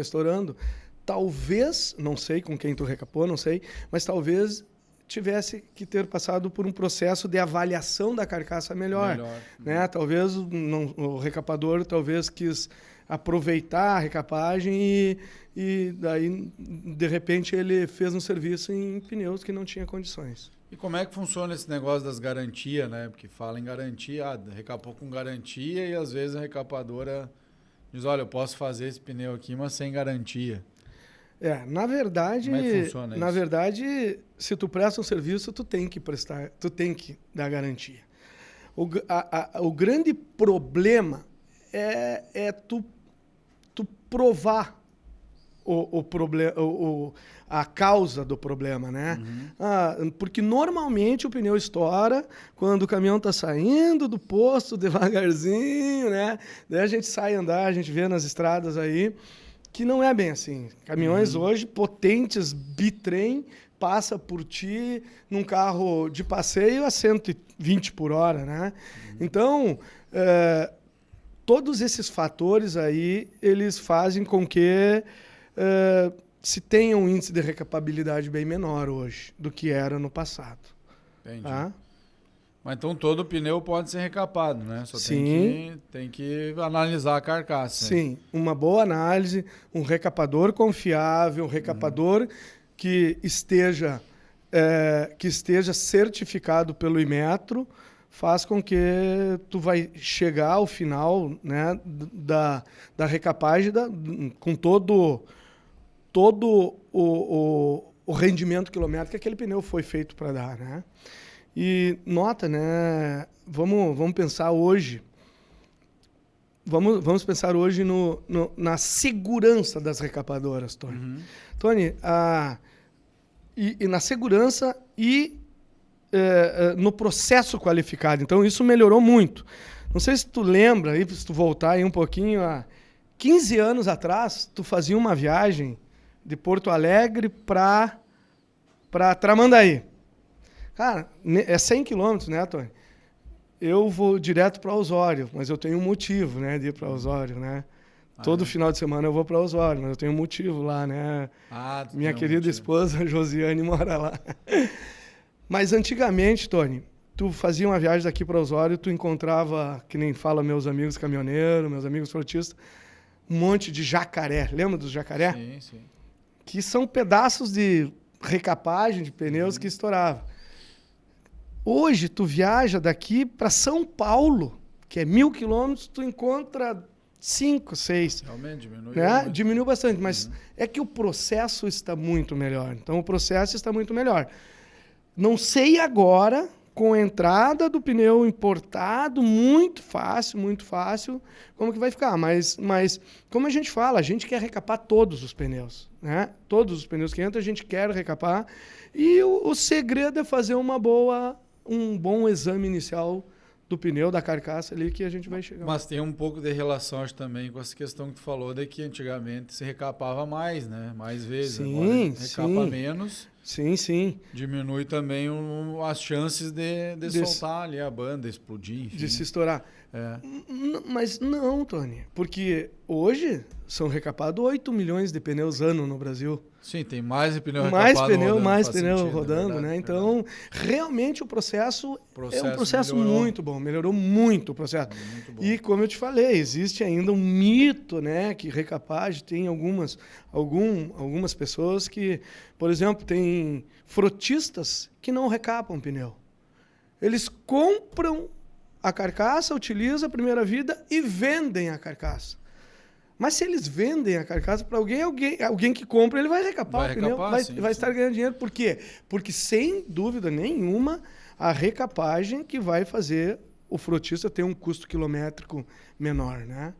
Talvez, não sei com quem tu recapou, não sei, mas talvez tivesse que ter passado por um processo de avaliação da carcaça melhor. Né? Talvez o recapador quis aproveitar a recapagem e daí, de repente, ele fez um serviço em pneus que não tinha condições. E como é que funciona esse negócio das garantias, né? Porque fala em garantia, recapou com garantia e às vezes a recapadora diz, olha, eu posso fazer esse pneu aqui, mas sem garantia. Na verdade, como é que funciona isso? verdade, se tu presta um serviço, tu tem que dar garantia. O grande problema é tu provar a causa do problema, né? Porque normalmente o pneu estoura quando o caminhão está saindo do posto devagarzinho, né? Daí a gente sai andar, a gente vê nas estradas aí que não é bem assim. Caminhões hoje potentes, bitrem, passa por ti num carro de passeio a 120 por hora, né? Então, todos esses fatores aí, eles fazem com que se tenha um índice de recapabilidade bem menor hoje do que era no passado. Entendi. Tá? Mas então todo pneu pode ser recapado, né? Só Sim. tem que analisar a carcaça. Sim, uma boa análise, um recapador confiável, um recapador que esteja certificado pelo Inmetro, faz com que tu vai chegar ao final, né, da recapagem com todo o rendimento quilométrico que aquele pneu foi feito para dar, né? E nota, né? Vamos pensar hoje. Vamos pensar hoje na segurança das recapadoras, Tony. Tony, e na segurança e no processo qualificado. Então, isso melhorou muito. Não sei se tu lembra, aí, se tu voltar aí um pouquinho, há 15 anos atrás, tu fazia uma viagem de Porto Alegre para Tramandaí. Cara, é 100 quilômetros, né, Tony? Eu vou direto para Osório, mas eu tenho um motivo, né, de ir para Osório, né? Todo final de semana eu vou para Osório, mas eu tenho um motivo lá, né? Minha querida esposa, Josiane, mora lá. Mas antigamente, Tony, tu fazia uma viagem daqui para Osório, tu encontrava, que nem fala meus amigos caminhoneiros, meus amigos frotistas, um monte de jacaré. Lembra dos jacaré? Sim, sim. Que são pedaços de recapagem de pneus que estouravam. Hoje, tu viaja daqui para São Paulo, que é 1.000 quilômetros, tu encontra 5, 6. Realmente diminui. Né? Diminuiu bastante, mas é que o processo está muito melhor. Então, o processo está muito melhor. Não sei agora, com a entrada do pneu importado, muito fácil, como que vai ficar. Mas como a gente fala, a gente quer recapar todos os pneus. Né? Todos os pneus que entram, a gente quer recapar. E o segredo é fazer um bom exame inicial do pneu, da carcaça ali, que a gente vai chegar. Mas tem um pouco de relação, acho, também com essa questão que tu falou, de que antigamente se recapava mais, né? Mais vezes. Sim, agora recapa menos. Sim, sim. Diminui também as chances de soltar ali a banda, explodir, enfim. De se estourar. É. Mas não, Tony. Porque hoje são recapados 8 milhões de pneus ano no Brasil. Sim, tem mais pneu Mais recapado pneu, rodando, mais faz pneu sentido, rodando, verdade, né? Então, verdade. realmente o processo é um processo melhorou. muito bom, melhorou muito o processo. Muito bom. E como eu te falei, existe ainda um mito, né, que recapagem tem algumas pessoas que, por exemplo, tem frotistas que não recapam pneu. Eles compram a carcaça, utilizam a primeira vida e vendem a carcaça. Mas se eles vendem a carcaça para alguém que compra, ele vai recapar o pneu, vai estar ganhando dinheiro. Por quê? Porque, sem dúvida nenhuma, a recapagem que vai fazer o frotista ter um custo quilométrico menor, né?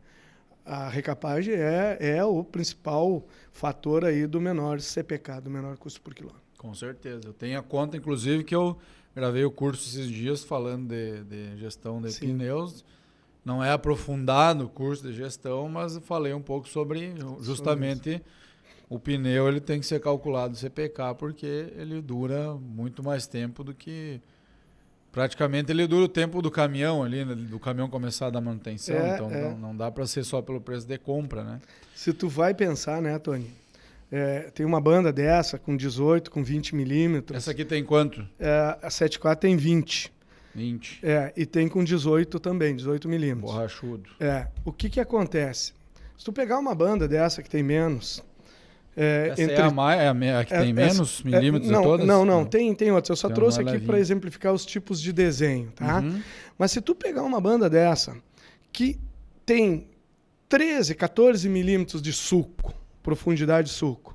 A recapagem é o principal fator aí do menor CPK, do menor custo por quilômetro. Com certeza. Eu tenho a conta, inclusive, que eu gravei o curso esses dias falando de gestão de pneus. Não é aprofundado o curso de gestão, mas eu falei um pouco sobre justamente o pneu, ele tem que ser calculado CPK, porque ele dura muito mais tempo do que... Praticamente ele dura o tempo do caminhão ali, né, do caminhão começar a dar manutenção, então não dá para ser só pelo preço de compra, né? Se tu vai pensar, né, Tony? Tem uma banda dessa com 18, com 20 milímetros. Essa aqui tem quanto? A 7.4 tem 20. 20. E tem com 18 também, 18 milímetros. Borrachudo. O que acontece? Se tu pegar uma banda dessa que tem menos... Essa é a que tem menos milímetros de todas? Não, tem outras. Eu só tem trouxe aqui para exemplificar os tipos de desenho, tá? Uhum. Mas se tu pegar uma banda dessa que tem 13, 14 milímetros de sulco, profundidade de sulco,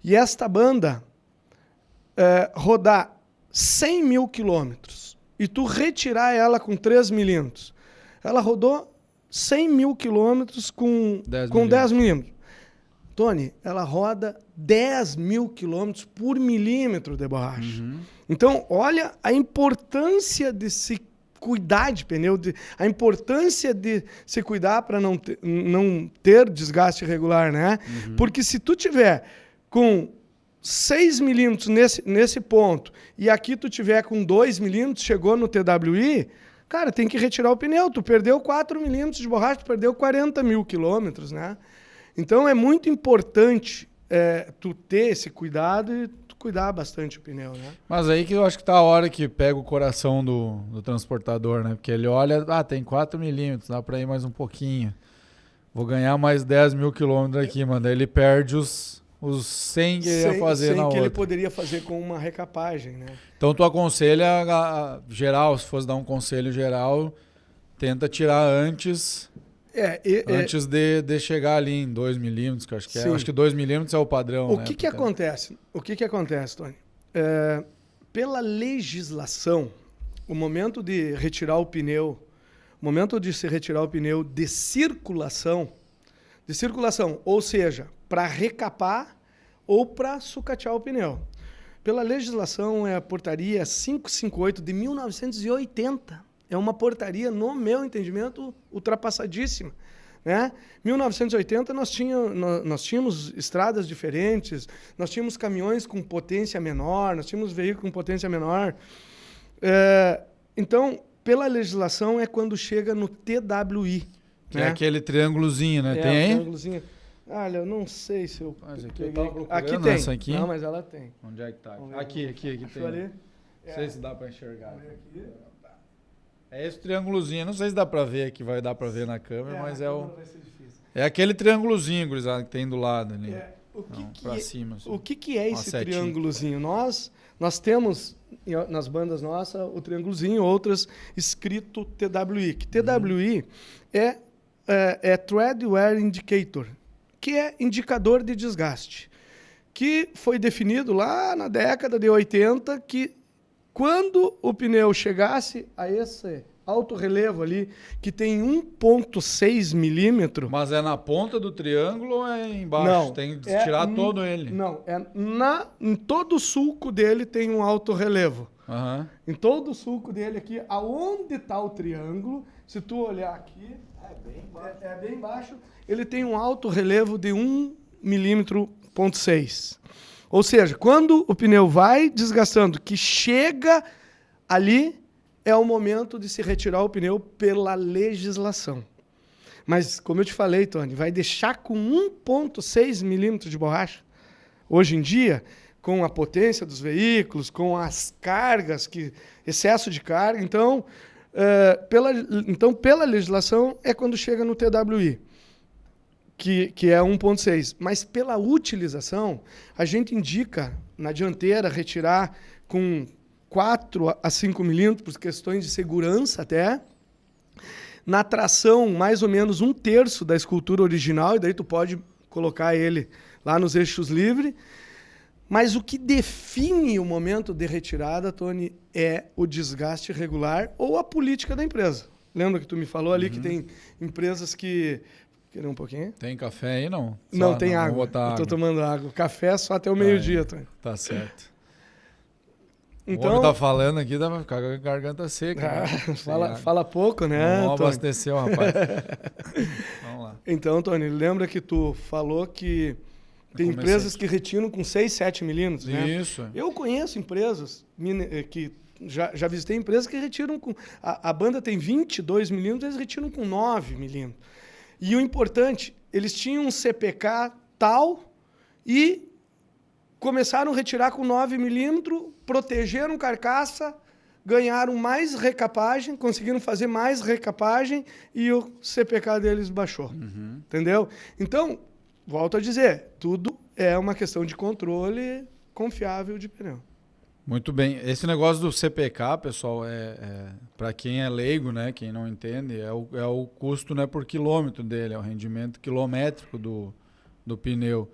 e esta banda rodar 100 mil quilômetros, e tu retirar ela com 3 milímetros, ela rodou 100 mil quilômetros com 10 milímetros. Tony, ela roda 10 mil quilômetros por milímetro de borracha. Uhum. Então, olha a importância de se cuidar de pneu, a importância de se cuidar para não ter desgaste irregular, né? Uhum. Porque se tu tiver com 6 milímetros nesse ponto e aqui tu tiver com 2 milímetros, chegou no TWI, cara, tem que retirar o pneu. Tu perdeu 4 milímetros de borracha, tu perdeu 40 mil quilômetros, né? Então é muito importante tu ter esse cuidado e tu cuidar bastante o pneu, né? Mas aí que eu acho que tá a hora que pega o coração do transportador, né? Porque ele olha, tem 4 milímetros, dá para ir mais um pouquinho. Vou ganhar mais 10 mil quilômetros aqui, mano. Daí ele perde os 100 que ele ia fazer na outra. 100 que ele poderia fazer com uma recapagem, né? Então tu aconselha geral, se fosse dar um conselho geral, tenta tirar antes... antes de chegar ali em 2 milímetros, que eu acho que é. Acho que 2 milímetros é o padrão. O que acontece? O que acontece, Tony? Pela legislação, o momento de retirar o pneu, de circulação, ou seja, para recapar ou para sucatear o pneu. Pela legislação é a portaria 558 de 1980. É uma portaria, no meu entendimento, ultrapassadíssima. Né? 1980 nós tínhamos estradas diferentes, nós tínhamos caminhões com potência menor, nós tínhamos veículos com potência menor. Então, pela legislação, é quando chega no TWI. Que é aquele triângulozinho, né? Tem aí? Triângulozinho. Olha, eu não sei se eu... Mas aqui eu tava procurando aqui tem. Essa aqui. Não, mas ela tem. Onde é que tá? Aqui tem. Ali? Não sei se dá para enxergar. É esse triângulozinho, não sei se dá pra ver aqui, vai dar pra ver na câmera, mas é aquele triângulozinho, gurizada, que tem do lado ali. Pra cima. Assim. O que é esse triângulozinho? Nós temos nas bandas nossas o triângulozinho, outras escrito TWI. Que TWI é Tread Wear Indicator, que é indicador de desgaste, que foi definido lá na década de 80, que quando o pneu chegasse a esse alto relevo ali, que tem 1,6 milímetro... Mas é na ponta do triângulo ou é embaixo? Não, tem que tirar todo ele? Não, em todo o sulco dele tem um alto relevo. Uhum. Em todo o sulco dele aqui, aonde está o triângulo, se tu olhar aqui, é bem baixo, ele tem um alto relevo de 1,6 milímetro. Ou seja, quando o pneu vai desgastando, que chega ali, é o momento de se retirar o pneu pela legislação. Mas, como eu te falei, Tony, vai deixar com 1,6 milímetros de borracha. Hoje em dia, com a potência dos veículos, com as cargas, excesso de carga. Então, pela legislação, é quando chega no TWI, que é 1,6. Mas pela utilização, a gente indica na dianteira retirar com 4 a 5 milímetros, por questões de segurança até. Na tração, mais ou menos 1/3 da escultura original, e daí tu pode colocar ele lá nos eixos livres. Mas o que define o momento de retirada, Tony, é o desgaste regular ou a política da empresa. Lembra que tu me falou ali que tem empresas que... Quer um pouquinho? Tem café aí, não? Não, tem água. Eu estou tomando água. Café só até o meio-dia, Tony. Tá certo. Então, o homem tá falando aqui, dá pra ficar com a garganta seca. Né? Fala pouco, né, Vamos Tony? abastecer, rapaz. Vamos lá. Então, Tony, lembra que tu falou que tem empresas que retiram com 6, 7 milímetros, né? Isso. Eu conheço empresas que... Já visitei empresas que retiram com... A banda tem 22 milímetros, eles retiram com 9 milímetros. E o importante, eles tinham um CPK tal e começaram a retirar com 9 milímetros, protegeram carcaça, ganharam mais recapagem, conseguiram fazer mais recapagem e o CPK deles baixou. Entendeu? Então, volto a dizer, tudo é uma questão de controle confiável de pneu. Muito bem. Esse negócio do CPK, pessoal, para quem é leigo, né, quem não entende, é o custo, né, por quilômetro dele, é o rendimento quilométrico do pneu.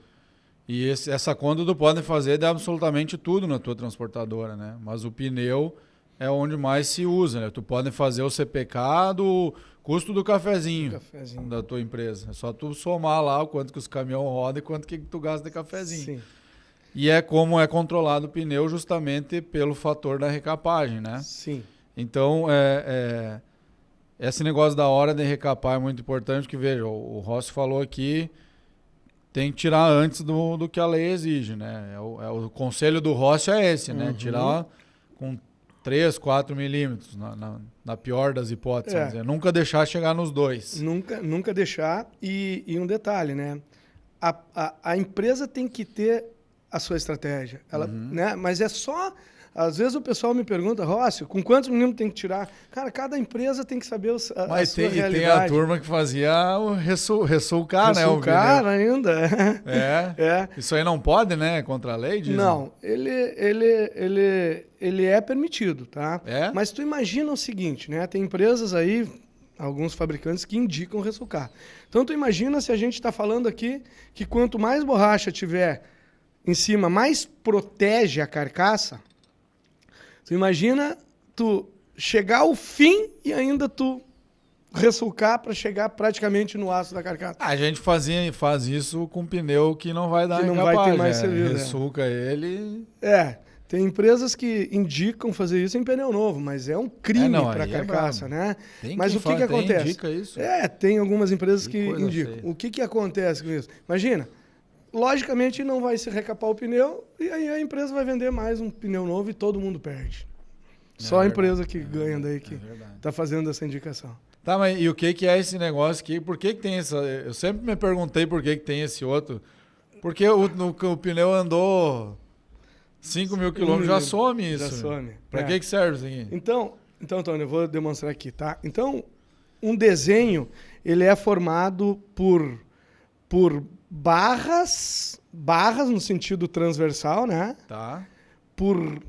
E essa conta tu pode fazer de absolutamente tudo na tua transportadora, né? Mas o pneu é onde mais se usa, né? Tu pode fazer o CPK do custo do cafezinho da tua empresa. É só tu somar lá o quanto que os caminhões rodam e quanto que tu gasta de cafezinho. Sim. E é como é controlado o pneu justamente pelo fator da recapagem, né? Sim. Então, esse negócio da hora de recapar é muito importante, porque, veja, o Rossi falou aqui, tem que tirar antes do que a lei exige, né? O conselho do Rossi é esse, né? Tirar com 3, 4 milímetros, na pior das hipóteses. Dizer, nunca deixar chegar nos 2. Nunca deixar. E um detalhe, né? A empresa tem que ter a sua estratégia. Ela, né? Mas é só... Às vezes o pessoal me pergunta, Rossi, com quantos milímetros tem que tirar? Cara, cada empresa tem que saber a sua realidade. Tem a turma que fazia o ressulcar, né? Ressulcar ainda. Isso aí não pode, né? Contra a lei, dizem? Não, ele é permitido, tá? Mas tu imagina o seguinte, né? Tem empresas aí, alguns fabricantes que indicam ressulcar. Então tu imagina se a gente está falando aqui que quanto mais borracha tiver em cima, mais protege a carcaça. Tu imagina tu chegar ao fim e ainda tu ressulcar para chegar praticamente no aço da carcaça. A gente faz isso com pneu que não vai dar que não recapagem, vai ter mais serviço. Ressulca ele. Tem empresas que indicam fazer isso em pneu novo, mas é um crime para a carcaça, né? Mas o que acontece? Indica isso. Tem algumas empresas que indicam. Feia. O que acontece com isso? Imagina, logicamente não vai se recapar o pneu e aí a empresa vai vender mais um pneu novo e todo mundo perde. Só a empresa que ganha daí que está fazendo essa indicação. Tá, mas e o que é esse negócio aqui? Por que tem essa... Eu sempre me perguntei por que tem esse outro. Porque o pneu andou 5 mil quilômetros, já some isso. Já some. Para que serve isso aqui? Então, Tony, eu vou demonstrar aqui, tá? Então, um desenho, ele é formado por barras no sentido transversal, né? Tá. Por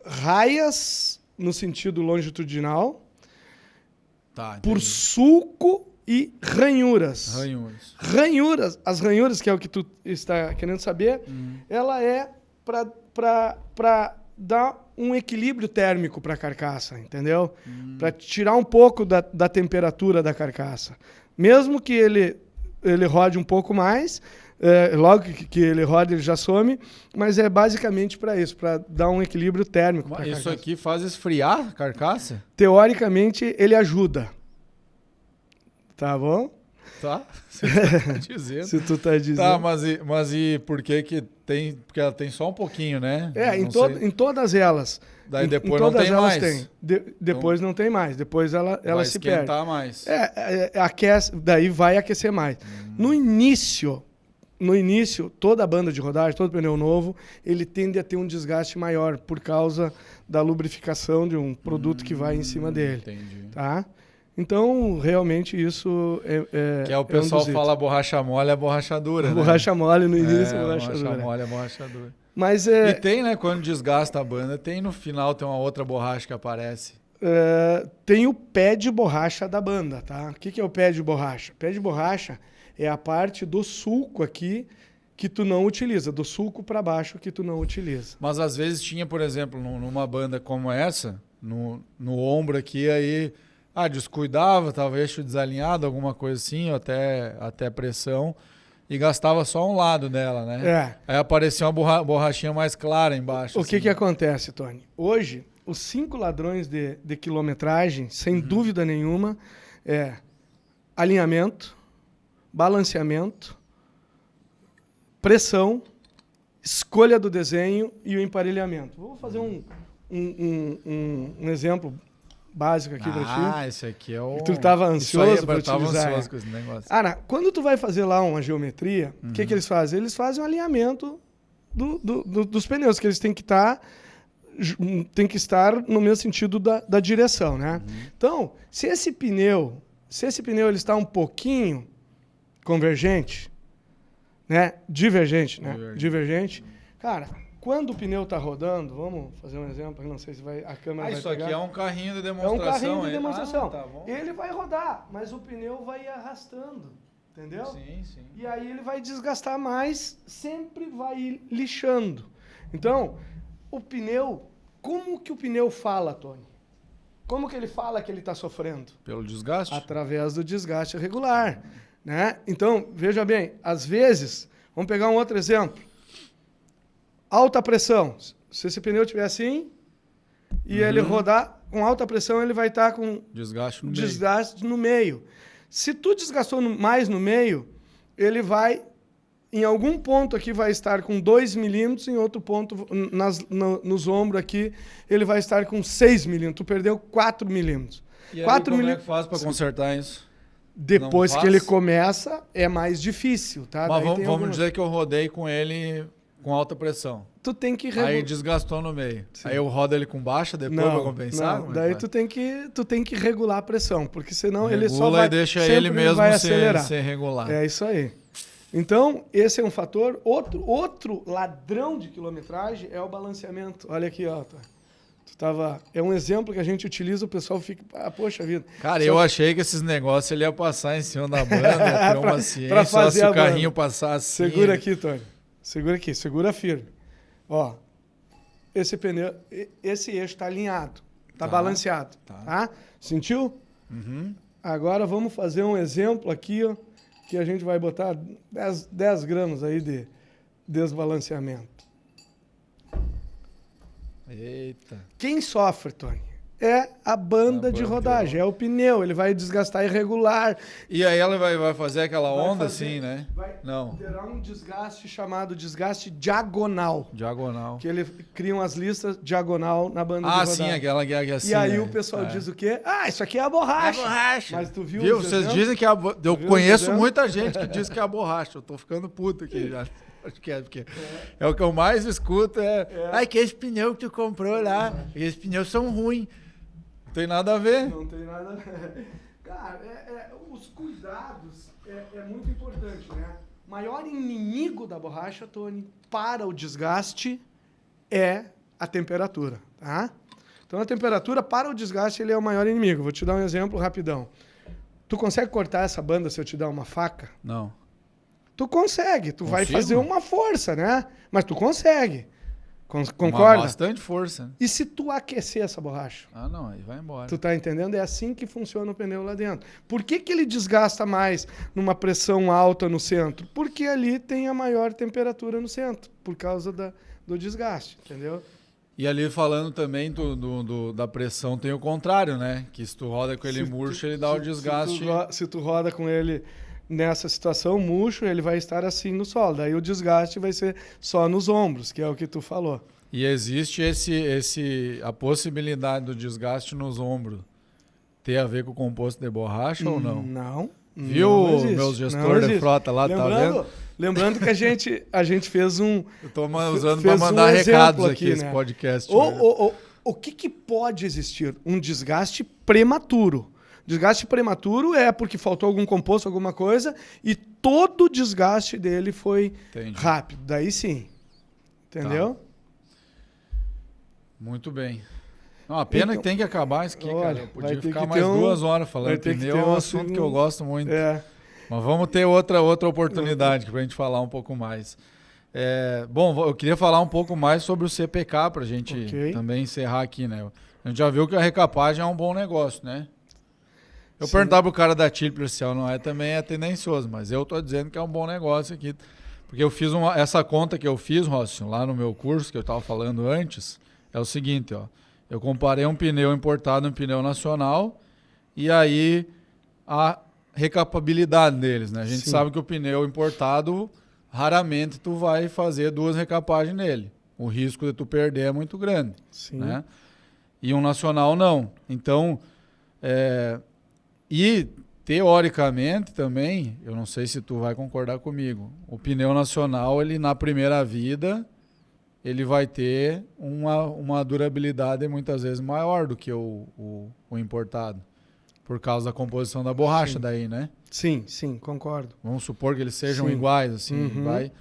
raias no sentido longitudinal, por sulco e ranhuras. As ranhuras, que é o que tu está querendo saber, ela é para dar um equilíbrio térmico para a carcaça, entendeu? Para tirar um pouco da temperatura da carcaça. Mesmo que ele rode um pouco mais, logo que ele roda, ele já some, mas é basicamente para isso, para dar um equilíbrio térmico para a carcaça. Isso aqui faz esfriar a carcaça? Teoricamente, ele ajuda. Tá bom? Tá? Você tá dizendo. Se tu tá dizendo. Tá, mas e por que que tem... Porque ela tem só um pouquinho, né? Em todas elas. Daí depois em todas não tem elas mais. Depois não tem mais. Depois ela Vai se perde. esquentar mais. Aquece, daí vai aquecer mais. No início, toda a banda de rodagem, todo pneu novo, ele tende a ter um desgaste maior por causa da lubrificação de um produto que vai em cima dele. Entendi. Tá? Então, realmente, isso Que é o pessoal fala borracha mole é borracha dura, né? Borracha mole no início, borracha borracha dura. mole é borracha dura. Mas E tem, né, quando desgasta a banda, tem no final, tem uma outra borracha que aparece. tem o pé de borracha da banda, tá? O que é o pé de borracha? O pé de borracha é a parte do sulco aqui que tu não utiliza, do sulco para baixo que tu não utiliza. Mas às vezes tinha, por exemplo, numa banda como essa, no ombro aqui, aí descuidava, tava eixo desalinhado, alguma coisa assim, ou até pressão, e gastava só um lado dela, né? Aí aparecia uma borrachinha mais clara embaixo. O que acontece, Tony? Hoje, os 5 ladrões de quilometragem, sem dúvida nenhuma, é alinhamento, balanceamento, pressão, escolha do desenho e o emparelhamento. Vou fazer um exemplo básico aqui para ti. Esse aqui é o... Tu estava ansioso para utilizar. Eu estava ansioso com esse negócio. Quando tu vai fazer lá uma geometria, o que eles fazem? Eles fazem um alinhamento dos pneus, que eles têm que estar no mesmo sentido da direção, né? Então, se esse pneu ele está um pouquinho convergente, né? Divergente, né? Divergente. Cara, quando o pneu está rodando, vamos fazer um exemplo, não sei se a câmera vai isso pegar. Aqui é um carrinho de demonstração. É um carrinho de demonstração. Tá bom. Ele vai rodar, mas o pneu vai arrastando, entendeu? Sim. E aí ele vai desgastar mais, sempre vai ir lixando. Então, o pneu, como que o pneu fala, Tony? Como que ele fala que ele está sofrendo? Pelo desgaste? Através do desgaste regular, né? Então, veja bem, às vezes, vamos pegar um outro exemplo. Alta pressão. Se esse pneu estiver assim e ele rodar com alta pressão, ele vai estar com desgaste no meio. Se tu desgastou mais no meio, ele vai, em algum ponto aqui vai estar com 2 milímetros, em outro ponto, nos ombros aqui, ele vai estar com 6 milímetros. Tu perdeu 4 milímetros. E aí, como é que faz para consertar isso? Depois que ele começa, é mais difícil, tá? Mas vamos dizer que eu rodei com ele com alta pressão. Tu tem que Aí desgastou no meio. Sim. Aí eu rodo ele com baixa depois para compensar? Não. Daí tu tem que regular a pressão, porque senão regula ele só vai... e deixa ele mesmo ser regular. É isso aí. Então, esse é um fator. Outro ladrão de quilometragem é o balanceamento. Olha aqui, ó. É um exemplo que a gente utiliza, o pessoal fica... poxa vida. Cara, eu achei que esses negócios ele ia passar em cima da banda, ter uma ciência, pra fazer só se o carrinho passar assim. Segura aqui, Tony. Segura aqui, segura firme. Ó, esse eixo está alinhado, está balanceado, tá? Sentiu? Agora vamos fazer um exemplo aqui, ó, que a gente vai botar 10 gramas aí de desbalanceamento. Eita. Quem sofre, Tony? É a banda de rodagem, é o pneu, ele vai desgastar irregular. E aí ela vai fazer aquela onda assim, né? Não. Terá um desgaste chamado desgaste diagonal. Diagonal. Que ele cria umas listas diagonal na banda de rodagem. Sim, aquela que é assim. E aí o pessoal diz o quê? Isso aqui é a borracha. É borracha. Mas tu viu? Vocês dizem que eu conheço muita gente que diz que é a borracha. Eu tô ficando puto aqui já. Acho que porque é o que eu mais escuto que esse pneu que tu comprou lá, esses pneus são ruins. Não tem nada a ver. Não tem nada a ver. Cara, os cuidados é muito importante, né? O maior inimigo da borracha, Tony, para o desgaste é a temperatura, tá? Então, a temperatura para o desgaste ele é o maior inimigo. Vou te dar um exemplo rapidão. Tu consegue cortar essa banda se eu te dar uma faca? Não. Tu consegue. Tu vai fazer uma força, né? Mas tu consegue. Concorda? Bastante força. E se tu aquecer essa borracha? Não, aí vai embora. Tu tá entendendo? É assim que funciona o pneu lá dentro. Por que ele desgasta mais numa pressão alta no centro? Porque ali tem a maior temperatura no centro, por causa do desgaste, entendeu? E ali falando também da pressão tem o contrário, né? Que se tu roda com ele murcho, ele dá o desgaste. Se tu roda com ele nessa situação, murcho, ele vai estar assim no solo. Daí o desgaste vai ser só nos ombros, que é o que tu falou. E existe a possibilidade do desgaste nos ombros ter a ver com o composto de borracha ou não? Não. Viu, meus gestores de frota lá, tá vendo? Lembrando que a gente fez um... Eu tô usando para mandar recados aqui esse né? podcast. O que pode existir? Um desgaste prematuro. Desgaste prematuro é porque faltou algum composto, alguma coisa, e todo o desgaste dele foi rápido. Daí sim. Entendeu? Tá. Muito bem. Não, a pena que tem que acabar isso aqui, cara. Eu podia ficar mais 2 horas falando. Pneu é um assunto que eu gosto muito. Mas vamos ter outra oportunidade para a gente falar um pouco mais. Bom, eu queria falar um pouco mais sobre o CPK para a gente também encerrar aqui, né? A gente já viu que a recapagem é um bom negócio, né? Eu perguntava pro cara da Tipler se não também é tendencioso, mas eu tô dizendo que é um bom negócio aqui. Porque eu fiz essa conta que eu fiz, Rócio, lá no meu curso que eu estava falando antes, é o seguinte, ó. Eu comparei um pneu importado e um pneu nacional e aí a recapabilidade deles, né? A gente sabe que o pneu importado, raramente tu vai fazer 2 recapagens nele. O risco de tu perder é muito grande, né? E um nacional não. Então, e teoricamente também, eu não sei se tu vai concordar comigo, o pneu nacional, ele na primeira vida, ele vai ter uma durabilidade muitas vezes maior do que o importado, por causa da composição da borracha daí, né? Sim, concordo. Vamos supor que eles sejam iguais, assim, vai.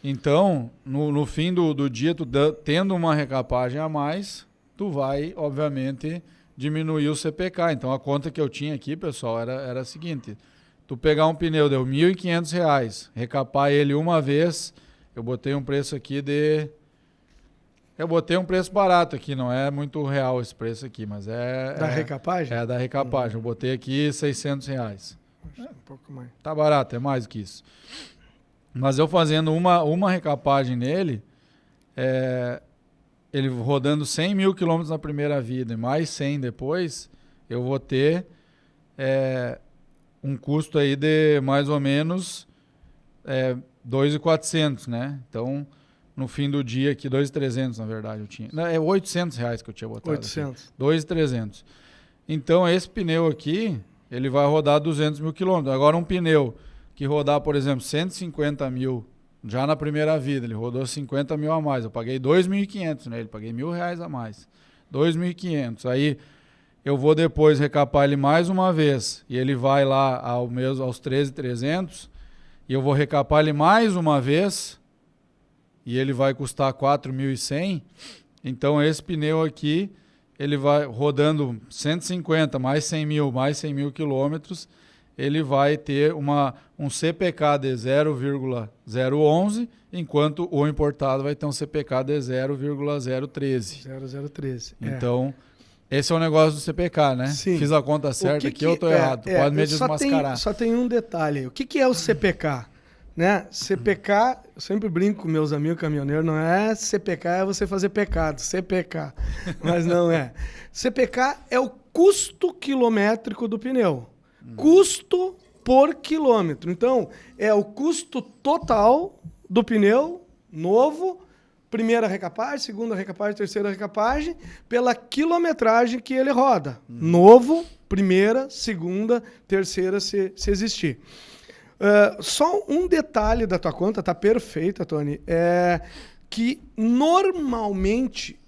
Então, no fim do dia, tu tendo uma recapagem a mais, tu vai, obviamente, diminuir o CPK. Então, a conta que eu tinha aqui, pessoal, era a seguinte, tu pegar um pneu, deu R$ 1.500, recapar ele uma vez, eu botei um preço aqui eu botei um preço barato aqui, não é muito real esse preço aqui, mas Da recapagem? É da recapagem. Eu botei aqui R$600. Um pouco mais. Tá barato, é mais do que isso. Mas eu fazendo uma recapagem nele, ele rodando 100 mil quilômetros na primeira vida e mais 100 depois, eu vou ter um custo aí de mais ou menos 2.400, né? Então, no fim do dia aqui, 2.300 na verdade eu tinha. Não, é R$800 que eu tinha botado. 800. 2.300. Então, esse pneu aqui, ele vai rodar 200 mil quilômetros. Agora, um pneu que rodar, por exemplo, 150 mil, já na primeira vida, ele rodou 50 mil a mais. Eu paguei 2.500 nele, paguei R$1.000 a mais. 2.500. Aí, eu vou depois recapar ele mais uma vez, e ele vai lá aos 13.300, e eu vou recapar ele mais uma vez, e ele vai custar 4.100. Então, esse pneu aqui, ele vai rodando 150, mais 100 mil quilômetros, ele vai ter um CPK de 0,011, enquanto o importado vai ter um CPK de 0,013. 0,013. Então, esse é o negócio do CPK, né? Sim. Fiz a conta certa aqui, eu tô errado. Pode me desmascarar. Só tem um detalhe. O que é o CPK? Né? CPK, eu sempre brinco com meus amigos caminhoneiros, não é CPK, é você fazer pecado, CPK, mas não é. CPK é o custo quilométrico do pneu. Custo por quilômetro. Então, é o custo total do pneu novo, primeira recapagem, segunda recapagem, terceira recapagem, pela quilometragem que ele roda. Novo, primeira, segunda, terceira, se existir. Só um detalhe da tua conta, tá perfeita, Tony, é que normalmente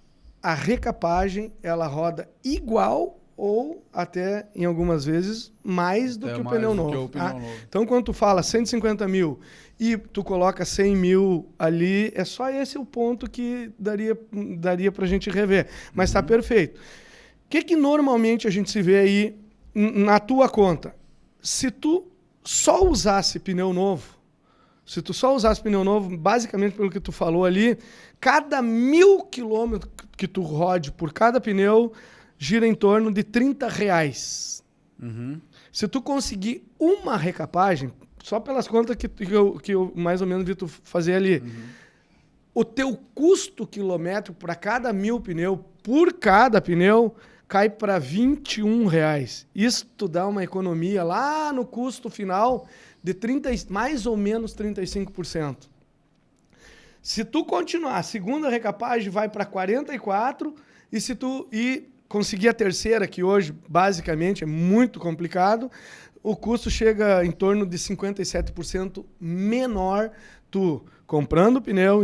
a recapagem ela roda igual ou até, em algumas vezes, mais do que o pneu novo. Então, quando tu fala 150 mil e tu coloca 100 mil ali, é só esse o ponto que daria pra gente rever. Mas tá perfeito. O que normalmente a gente se vê aí na tua conta? Se tu só usasse pneu novo, basicamente pelo que tu falou ali, cada 1.000 quilômetros que tu rode por cada pneu gira em torno de R$30. Se tu conseguir uma recapagem, só pelas contas que eu mais ou menos vi tu fazer ali, o teu custo quilométrico para cada 1.000 pneu, por cada pneu, cai para R$21. Isso tu dá uma economia lá no custo final de mais ou menos 35%. Se tu continuar, a segunda recapagem vai para 44%, e se tu conseguir a terceira, que hoje basicamente é muito complicado, o custo chega em torno de 57% menor, tu comprando pneu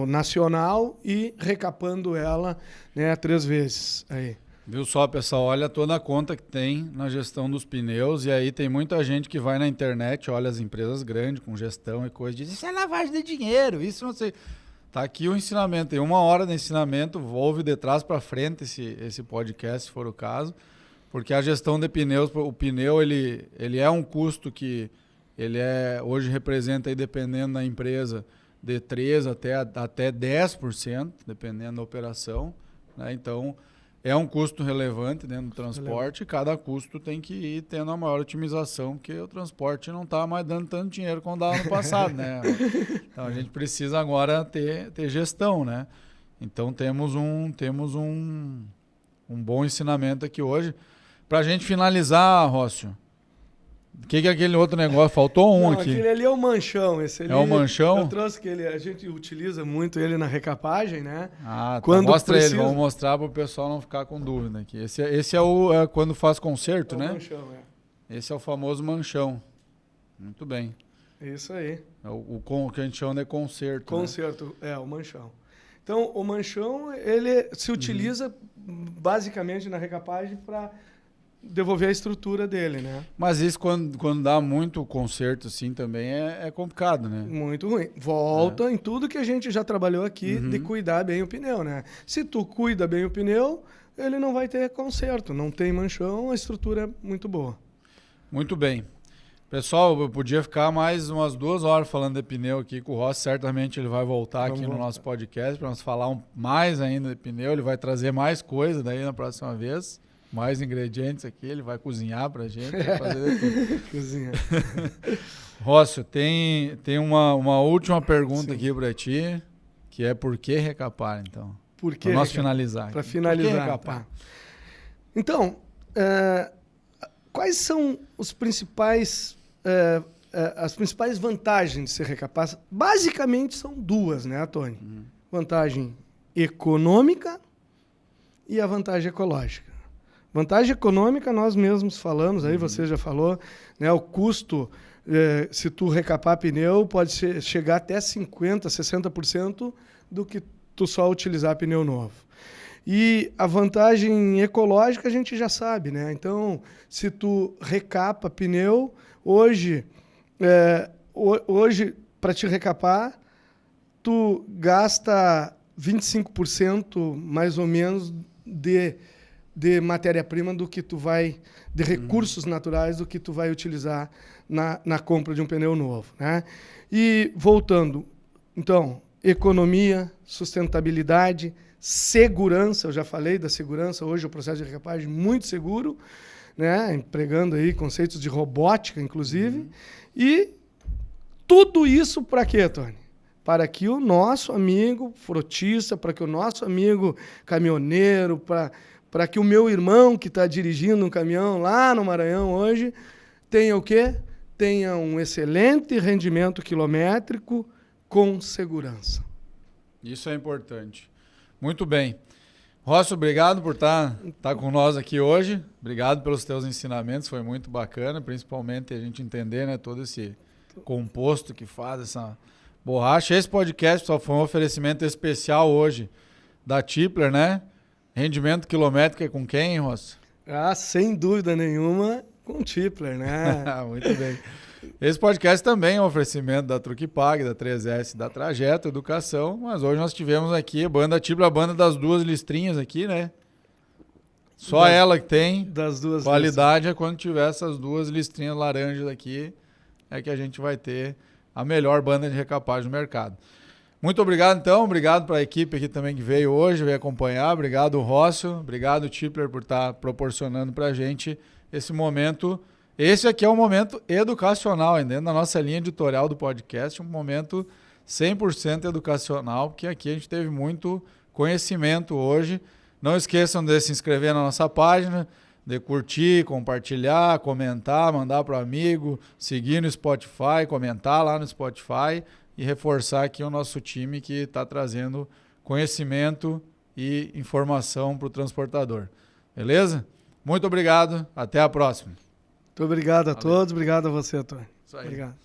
nacional e recapando ela, né, 3 vezes. Aí. Viu só, pessoal? Olha toda a conta que tem na gestão dos pneus, e aí tem muita gente que vai na internet, olha as empresas grandes com gestão e coisa, diz, isso é lavagem de dinheiro, isso não sei. Tá aqui o ensinamento, tem 1 hora de ensinamento, ouve de trás para frente esse podcast, se for o caso, porque a gestão de pneus, o pneu ele é um custo que ele hoje representa, aí, dependendo da empresa, de 3% até 10%, dependendo da operação, né? Então, é um custo relevante dentro do transporte, e cada custo tem que ir tendo a maior otimização, porque o transporte não está mais dando tanto dinheiro como dava no passado, né? Então a gente precisa agora ter gestão, né? Então temos um bom ensinamento aqui hoje. Para a gente finalizar, Rócio, o que é aquele outro negócio? Faltou um aqui. Aquele ali é o manchão. Esse ali, é o manchão? Eu trouxe que a gente utiliza muito ele na recapagem, né? Ah, tá. Quando Mostra precisa... ele, vamos mostrar para o pessoal não ficar com dúvida aqui. Esse é quando faz conserto, né? É o manchão, Esse é o famoso manchão. Muito bem. Isso aí. É o que a gente chama de conserto. Conserto, né? O manchão. Então, o manchão, ele se utiliza basicamente na recapagem para devolver a estrutura dele, né? Mas isso quando dá muito conserto assim também é complicado, né? Muito ruim. Volta em tudo que a gente já trabalhou aqui de cuidar bem o pneu, né? Se tu cuida bem o pneu, ele não vai ter conserto, não tem manchão, a estrutura é muito boa. Muito bem. Pessoal, eu podia ficar mais umas 2 horas falando de pneu aqui com o Rossi, certamente ele vai voltar aqui no nosso podcast para nós falar mais ainda de pneu, ele vai trazer mais coisa daí na próxima vez. Mais ingredientes aqui, ele vai cozinhar pra gente, vai fazer de tudo. Cozinha. Rócio, tem uma última pergunta aqui pra ti, que é por que recapar, então? Por que pra nós finalizar. Para finalizar. Por que recapar? Tá. Então, quais são os principais, as principais vantagens de se recapar? Basicamente são 2, né, Tony? Vantagem econômica e a vantagem ecológica. Vantagem econômica, nós mesmos falamos, aí você já falou, né? O custo, se tu recapar pneu, pode chegar até 50%, 60% do que tu só utilizar pneu novo. E a vantagem ecológica a gente já sabe, né? Então, se tu recapa pneu, hoje para te recapar, tu gasta 25% mais ou menos de matéria-prima do que tu vai, de recursos naturais do que tu vai utilizar na compra de um pneu novo, né? E voltando, então, economia, sustentabilidade, segurança, eu já falei da segurança, hoje o processo de recapagem é muito seguro, né? Empregando aí conceitos de robótica, inclusive, e tudo isso para quê, Tony? Para que o nosso amigo frotista, para que o nosso amigo caminhoneiro, para que o meu irmão que está dirigindo um caminhão lá no Maranhão hoje tenha o quê? Tenha um excelente rendimento quilométrico com segurança. Isso é importante. Muito bem. Rócio, obrigado por estar com nós aqui hoje. Obrigado pelos teus ensinamentos, foi muito bacana, principalmente a gente entender, né, todo esse composto que faz essa borracha. Esse podcast só foi um oferecimento especial hoje da Tipler, né? Rendimento quilométrico é com quem, Rócio? Sem dúvida nenhuma, com o Tipler, né? Muito bem. Esse podcast também é um oferecimento da Truque Pague, da 3S, da Trajeto Educação, mas hoje nós tivemos aqui a banda Tipler, a banda das 2 listrinhas aqui, né? Só ela que tem das 2 qualidade, é quando tiver essas 2 listrinhas laranjas aqui, é que a gente vai ter a melhor banda de recapagem do mercado. Muito obrigado, então. Obrigado para a equipe aqui também que veio hoje, veio acompanhar. Obrigado, Rócio. Obrigado, Tipler, por estar proporcionando para a gente esse momento. Esse aqui é um momento educacional, dentro da nossa linha editorial do podcast, um momento 100% educacional, porque aqui a gente teve muito conhecimento hoje. Não esqueçam de se inscrever na nossa página, de curtir, compartilhar, comentar, mandar para o amigo, seguir no Spotify, comentar lá no Spotify e reforçar aqui o nosso time que está trazendo conhecimento e informação para o transportador. Beleza? Muito obrigado. Até a próxima. Muito obrigado a todos. Obrigado a você, Antônio. Isso aí. Obrigado.